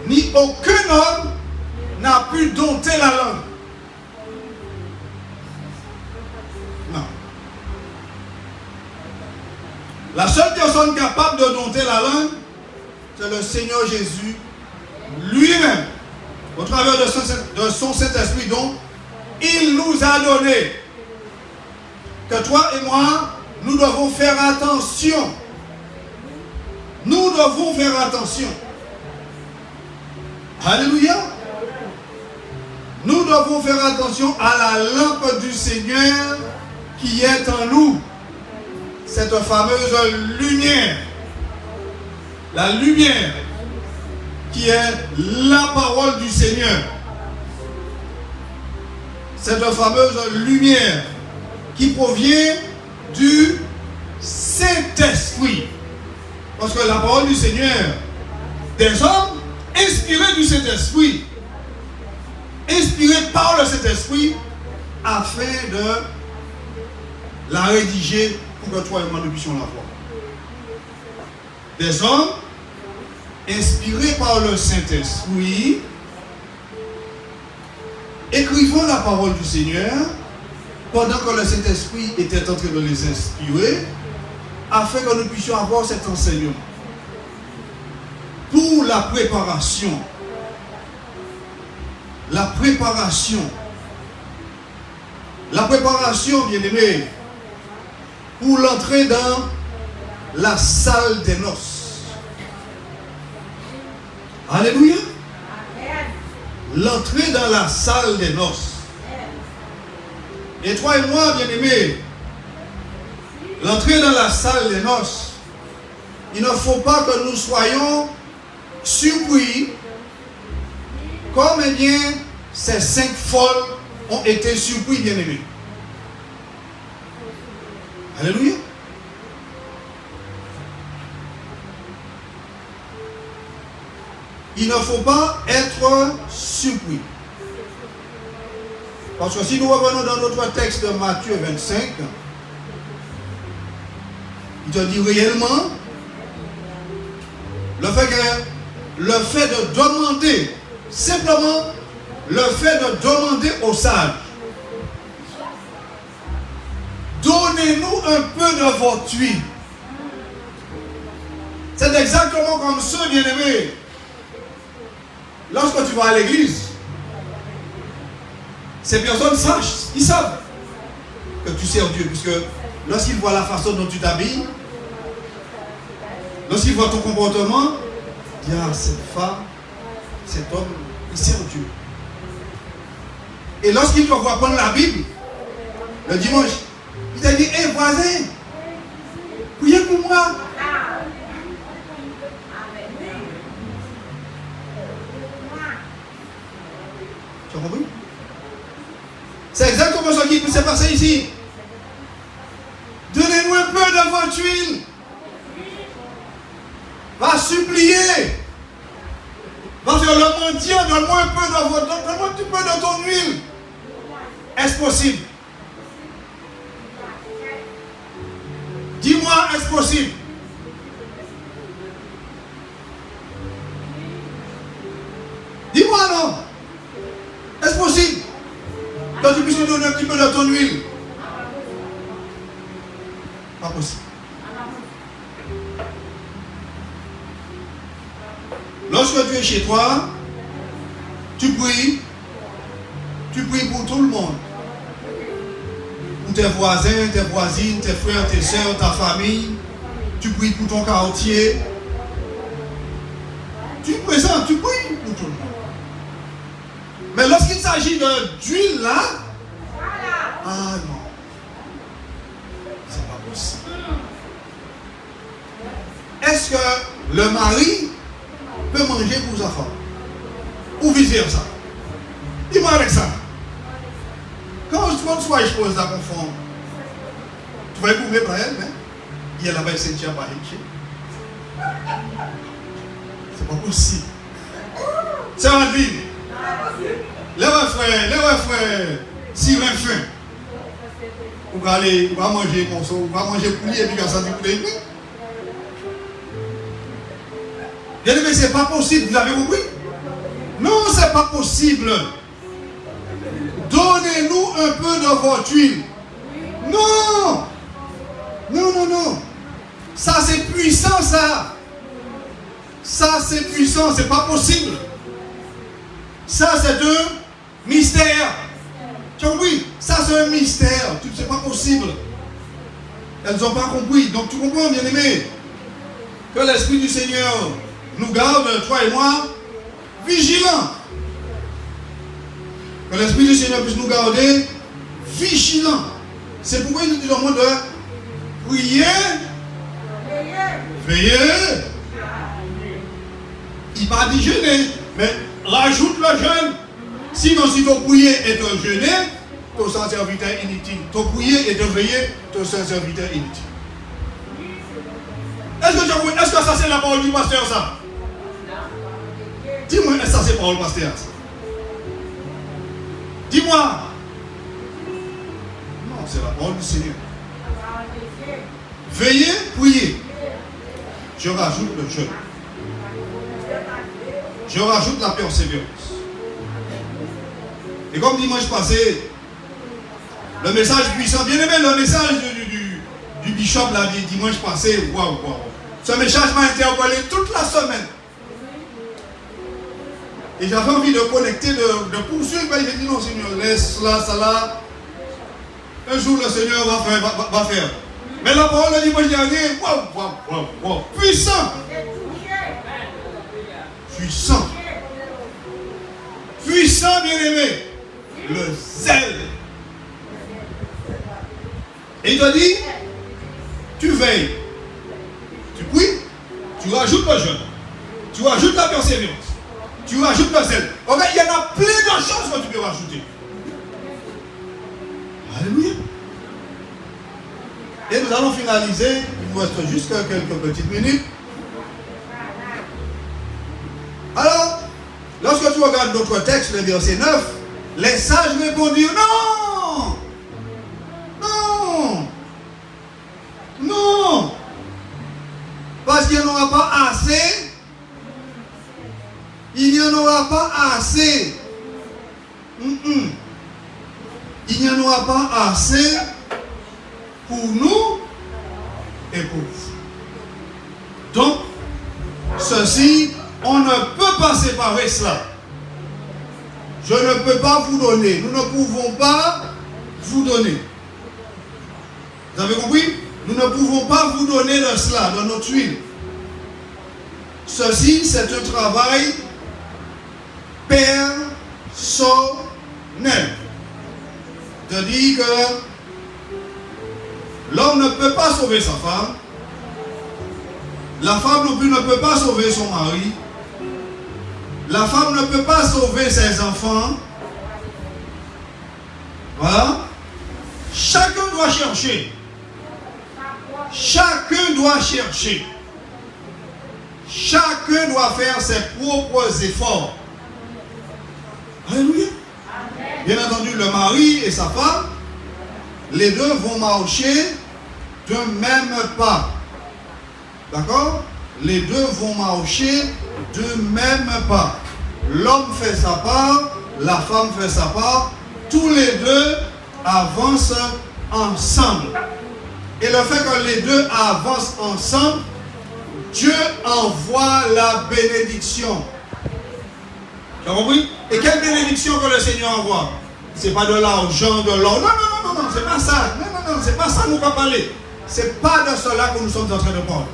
A: ni aucun homme n'a pu dompter la langue. Non. La seule personne capable de dompter la langue, c'est le Seigneur Jésus lui-même, au travers de son Saint-Esprit, dont il nous a donné. Que toi et moi, nous devons faire attention. Nous devons faire attention. Alléluia. Nous devons faire attention à la lampe du Seigneur qui est en nous. Cette fameuse lumière. La lumière qui est la parole du Seigneur. Cette fameuse lumière qui provient du Saint-Esprit. Parce que la parole du Seigneur, des hommes inspirés du Saint-Esprit, inspirés par le Saint-Esprit, afin de la rédiger pour que toi et moi nous puissions la voir. Des hommes inspirés par le Saint-Esprit, écrivant la parole du Seigneur, pendant que le Saint-Esprit était en train de les inspirer, afin que nous puissions avoir cet enseignement. Pour la préparation. La préparation. La préparation, bien-aimés, pour l'entrée dans la salle des noces. Alléluia. L'entrée dans la salle des noces. Et toi et moi, bien-aimés, l'entrée dans la salle des noces, il ne faut pas que nous soyons surpris comme eh bien ces 5 folles ont été surpris, bien-aimés. Alléluia. Il ne faut pas être surpris. Parce que si nous revenons dans notre texte de Matthieu 25, il te dit réellement le fait de demander, simplement le fait de demander aux sages, donnez-nous un peu de votre huile. C'est exactement comme ça, bien-aimé. Lorsque tu vas à l'église, ces personnes sachent, ils savent que tu sers Dieu, puisque lorsqu'ils voient la façon dont tu t'habilles, lorsqu'ils voient ton comportement, ils disent, ah, cette femme, cet homme, il sert Dieu. Et lorsqu'ils te voient prendre la Bible, le dimanche, il t'a dit, hé voisin, priez pour moi. Tu as compris? C'est exactement ce qui s'est passé ici. Donnez-nous un peu de votre huile. Va supplier. Va faire le mendiant. Donne-moi un peu de votre. Donne-moi un petit peu de ton huile. Est-ce possible? Dis-moi, est-ce possible? Dis-moi non. Est-ce possible? Que tu puisses nous donner un petit peu de ton huile. Pas possible. Lorsque tu es chez toi, tu pries pour tout le monde. Pour tes voisins, tes voisines, tes frères, tes soeurs, ta famille. Tu pries pour ton quartier. Tu es présent, tu pries pour tout le monde. Mais lorsqu'il s'agit d'huile là, ah non, c'est pas possible. Est-ce que le mari peut manger pour sa femme? Ou vice versa? Dis-moi avec ça. Quand tu vas exposer ta conforme, tu vas éprouver par elle, mais il y a là-bas une ceinture par elle. C'est pas possible. C'est un ville. Les frères, si rien fin. On va aller, on va manger morceau, on va manger poulet et puis on va sentir poulet. Bien aimé, c'est pas possible, vous avez compris? Non, c'est pas possible. Donnez-nous un peu de votre huile. Non. Non, non, non. Ça, c'est puissant, ça. Ça, c'est puissant, c'est pas possible. Ça, c'est un mystère. Tu as compris? Ça, c'est un mystère. C'est pas possible. Elles n'ont pas compris. Donc, tu comprends, bien-aimé, que l'Esprit du Seigneur nous garde, toi et moi, vigilants. Que l'Esprit du Seigneur puisse nous garder vigilants. C'est pourquoi il nous dit au monde de prier, veiller. Il va dit jeûner, mais rajoute le jeûne. Sinon, si ton prier est un jeûner, ton serviteur inutile. Ton prier et de veiller, ton serviteur inutile. Est-ce que ça c'est la parole du pasteur, ça? Dis-moi, est-ce que ça c'est la parole du pasteur? Dis-moi. Non, c'est la parole du Seigneur. Veillez, priez. Je rajoute le jeûne. Je rajoute la persévérance. Et comme dimanche passé, le message puissant, bien aimé, le message du bishop l'a dit dimanche passé, waouh. Ce message m'a interpellé toute la semaine. Et j'avais envie de connecter, de poursuivre. Mais j'ai dit non, Seigneur, laisse là, ça là. Un jour, le Seigneur va faire. Mais la parole de dimanche dernier, waouh. Puissant. Puissant. Puissant, bien-aimé. Le zèle. Et il te dit, tu veilles. Tu pries, tu rajoutes le jeûne, tu rajoutes la persévérance, tu rajoutes le zèle. Regarde, il y en a plein de choses que tu peux rajouter. Alléluia. Et nous allons finaliser, il nous reste juste quelques petites minutes. Alors, lorsque tu regardes notre texte, le verset 9, les sages répondirent non. Parce qu'il n'y en aura pas assez. Il n'y en aura pas assez. Il n'y en aura pas assez pour nous et pour vous. Donc, ceci, on ne peut pas séparer cela. Je ne peux pas vous donner. Nous ne pouvons pas vous donner. Vous avez compris? Nous ne pouvons pas vous donner de cela, de notre huile. Ceci, c'est un travail personnel. De dire que l'homme ne peut pas sauver sa femme. La femme non plus ne peut pas sauver son mari. La femme ne peut pas sauver ses enfants. Voilà. Chacun doit chercher. Chacun doit chercher. Chacun doit faire ses propres efforts. Alléluia. Bien entendu, le mari et sa femme, les deux vont marcher d'un même pas. D'accord? Les deux vont marcher d'un même pas. L'homme fait sa part, la femme fait sa part. Tous les deux avancent ensemble. Et le fait que les deux avancent ensemble, Dieu envoie la bénédiction. Tu as compris? Et quelle bénédiction que le Seigneur envoie? Ce n'est pas de l'argent, de l'or. Non, c'est pas ça. Non, c'est pas ça que nous allons parler. Ce n'est pas de cela que nous sommes en train de parler.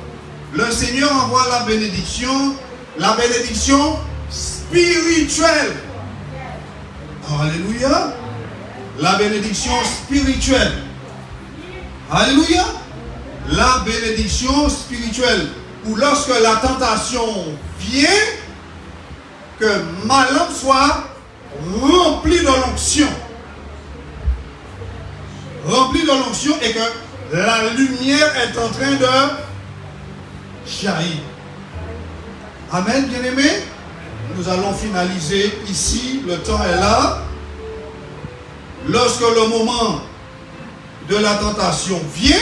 A: Le Seigneur envoie la bénédiction spirituelle. Alléluia. La bénédiction spirituelle. Alléluia. La bénédiction spirituelle. Ou lorsque la tentation vient, que ma lampe soit remplie de l'onction. Remplie de l'onction et que la lumière est en train de jaillir. Amen, bien-aimés. Nous allons finaliser ici. Le temps est là. Lorsque le moment de la tentation vient,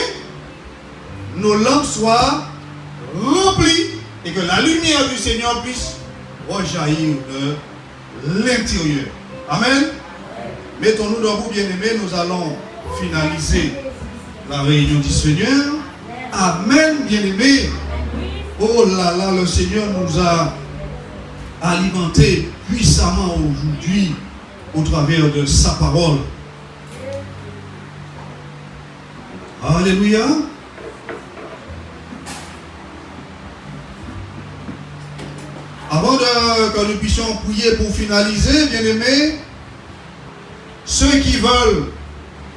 A: nos lampes soient remplies et que la lumière du Seigneur puisse rejaillir de l'intérieur. Amen. Mettons-nous debout, bien-aimés. Nous allons finaliser la réunion du Seigneur. Amen, bien-aimés. Oh là là, le Seigneur nous a alimentés puissamment aujourd'hui au travers de sa parole. Alléluia. Avant que nous puissions prier pour finaliser, bien-aimés, ceux qui veulent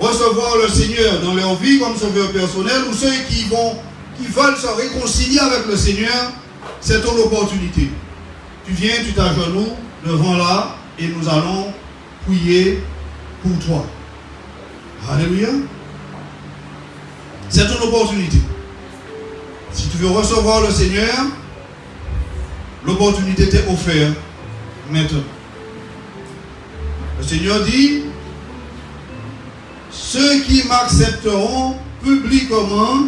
A: recevoir le Seigneur dans leur vie comme sauveur personnel, ou ceux qui veulent se réconcilier avec le Seigneur, c'est ton opportunité. Tu viens, tu t'agenouilles devant là et nous allons prier pour toi. Alléluia. C'est ton opportunité. Si tu veux recevoir le Seigneur, l'opportunité t'est offerte maintenant. Le Seigneur dit, ceux qui m'accepteront publiquement,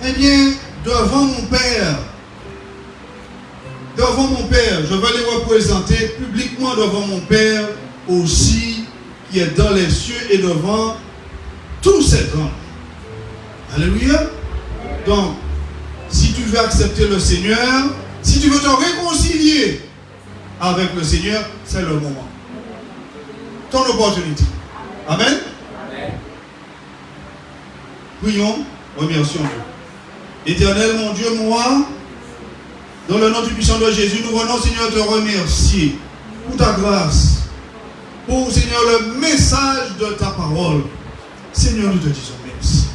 A: eh bien, devant mon Père, je vais les représenter publiquement devant mon Père aussi, qui est dans les cieux et devant tous ses anges. Alléluia. Donc, si tu veux accepter le Seigneur, si tu veux te réconcilier avec le Seigneur, c'est le moment. Ton opportunité. Amen. Amen. Prions, remercions Dieu. Éternel, mon Dieu, moi, dans le nom du puissant de Jésus, nous venons, Seigneur, te remercier pour ta grâce, pour, Seigneur, le message de ta parole. Seigneur, nous te disons merci.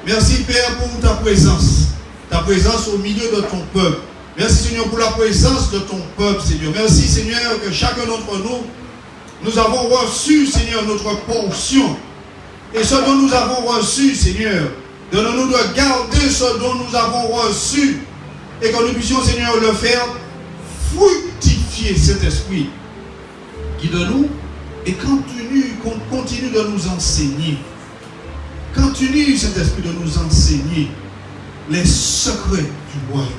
A: Merci, Père, pour ta présence au milieu de ton peuple. Merci, Seigneur, pour la présence de ton peuple, Seigneur. Merci, Seigneur, que chacun d'entre nous avons reçu, Seigneur, notre portion. Et ce dont nous avons reçu, Seigneur, donne-nous de garder ce dont nous avons reçu et que nous puissions, Seigneur, le faire fructifier cet esprit. Guide-nous et continue de nous enseigner. Continue, cet esprit, de nous enseigner les secrets du royaume.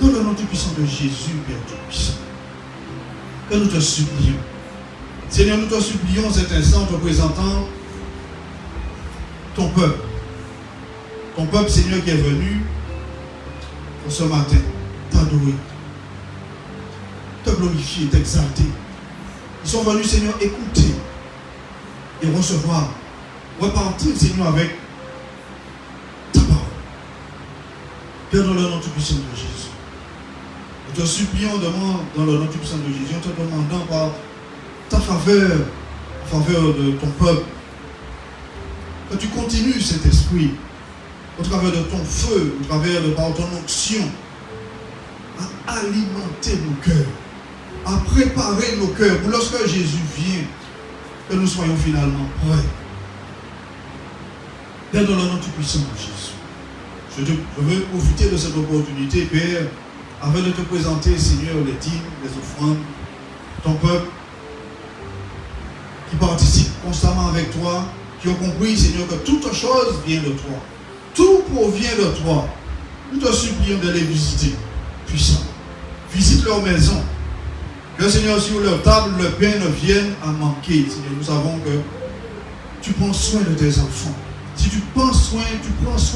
A: Dans le nom du puissant de Jésus, Père Tout-Puissant, que nous te supplions. Seigneur, nous te supplions cet instant en te présentant ton peuple. Ton peuple, Seigneur, qui est venu pour ce matin t'adorer, te glorifier, t'exalter. Ils sont venus, Seigneur, écouter et recevoir, repartir, Seigneur, avec ta parole. Père, dans le nom tout-puissant de Jésus, nous te supplions dans le nom tout-puissant de Jésus, en te demandant par ta faveur, en faveur de ton peuple, que tu continues cet esprit, au travers de ton feu, au travers de par ton onction, à alimenter nos cœurs, à préparer nos cœurs pour lorsque Jésus vient, que nous soyons finalement prêts. Père, dans le nom tout-puissant de Jésus, je veux profiter de cette opportunité, Père, afin de te présenter, Seigneur, les dîmes, les offrandes, ton peuple, qui participe constamment avec toi, qui ont compris, Seigneur, que toute chose vient de toi. Tout provient de toi. Nous te supplions de les visiter, puissant. Visite leur maison. Que, Seigneur, sur leur table, le pain ne vienne à manquer. Seigneur, nous savons que tu prends soin de tes enfants. Si tu prends soin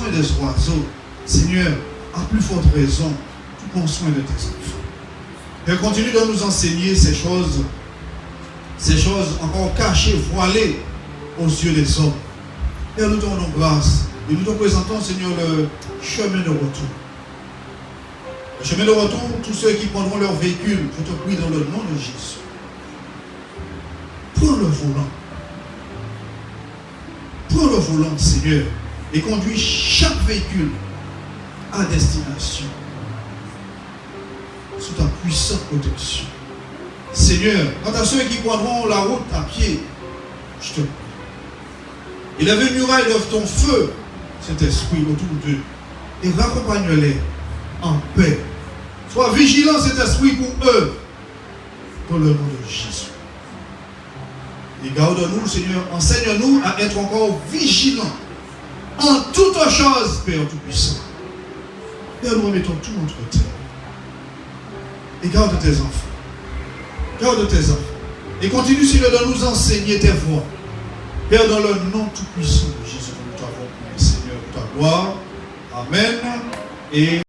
A: des oiseaux. Seigneur, à plus forte raison, tu prends soin de tes enfants. Et continue de nous enseigner ces choses encore cachées, voilées aux yeux des hommes. Et nous te rendons grâce. Et nous te présentons, Seigneur, le chemin de retour. Le chemin de retour, tous ceux qui prendront leur véhicule, je te prie dans le nom de Jésus. Prends le volant. Prends le volant, Seigneur, et conduis chaque véhicule à destination. Sous ta puissante protection. Seigneur, quant à ceux qui prendront la route à pied, je te prie. Élève une muraille de ton feu, cet esprit autour d'eux, et raccompagne-les en paix. Sois vigilant, cet esprit, pour eux, dans le nom de Jésus. Et garde-nous, Seigneur, enseigne-nous à être encore vigilants en toutes choses, Père Tout-Puissant. Père, nous remettons tout entre tes mains. Et garde tes enfants. Garde tes enfants. Et continue, Seigneur, de nous enseigner tes voies. Père, dans le nom tout-puissant de Jésus, nous t'avons prié, Seigneur. gloire. Amen. Et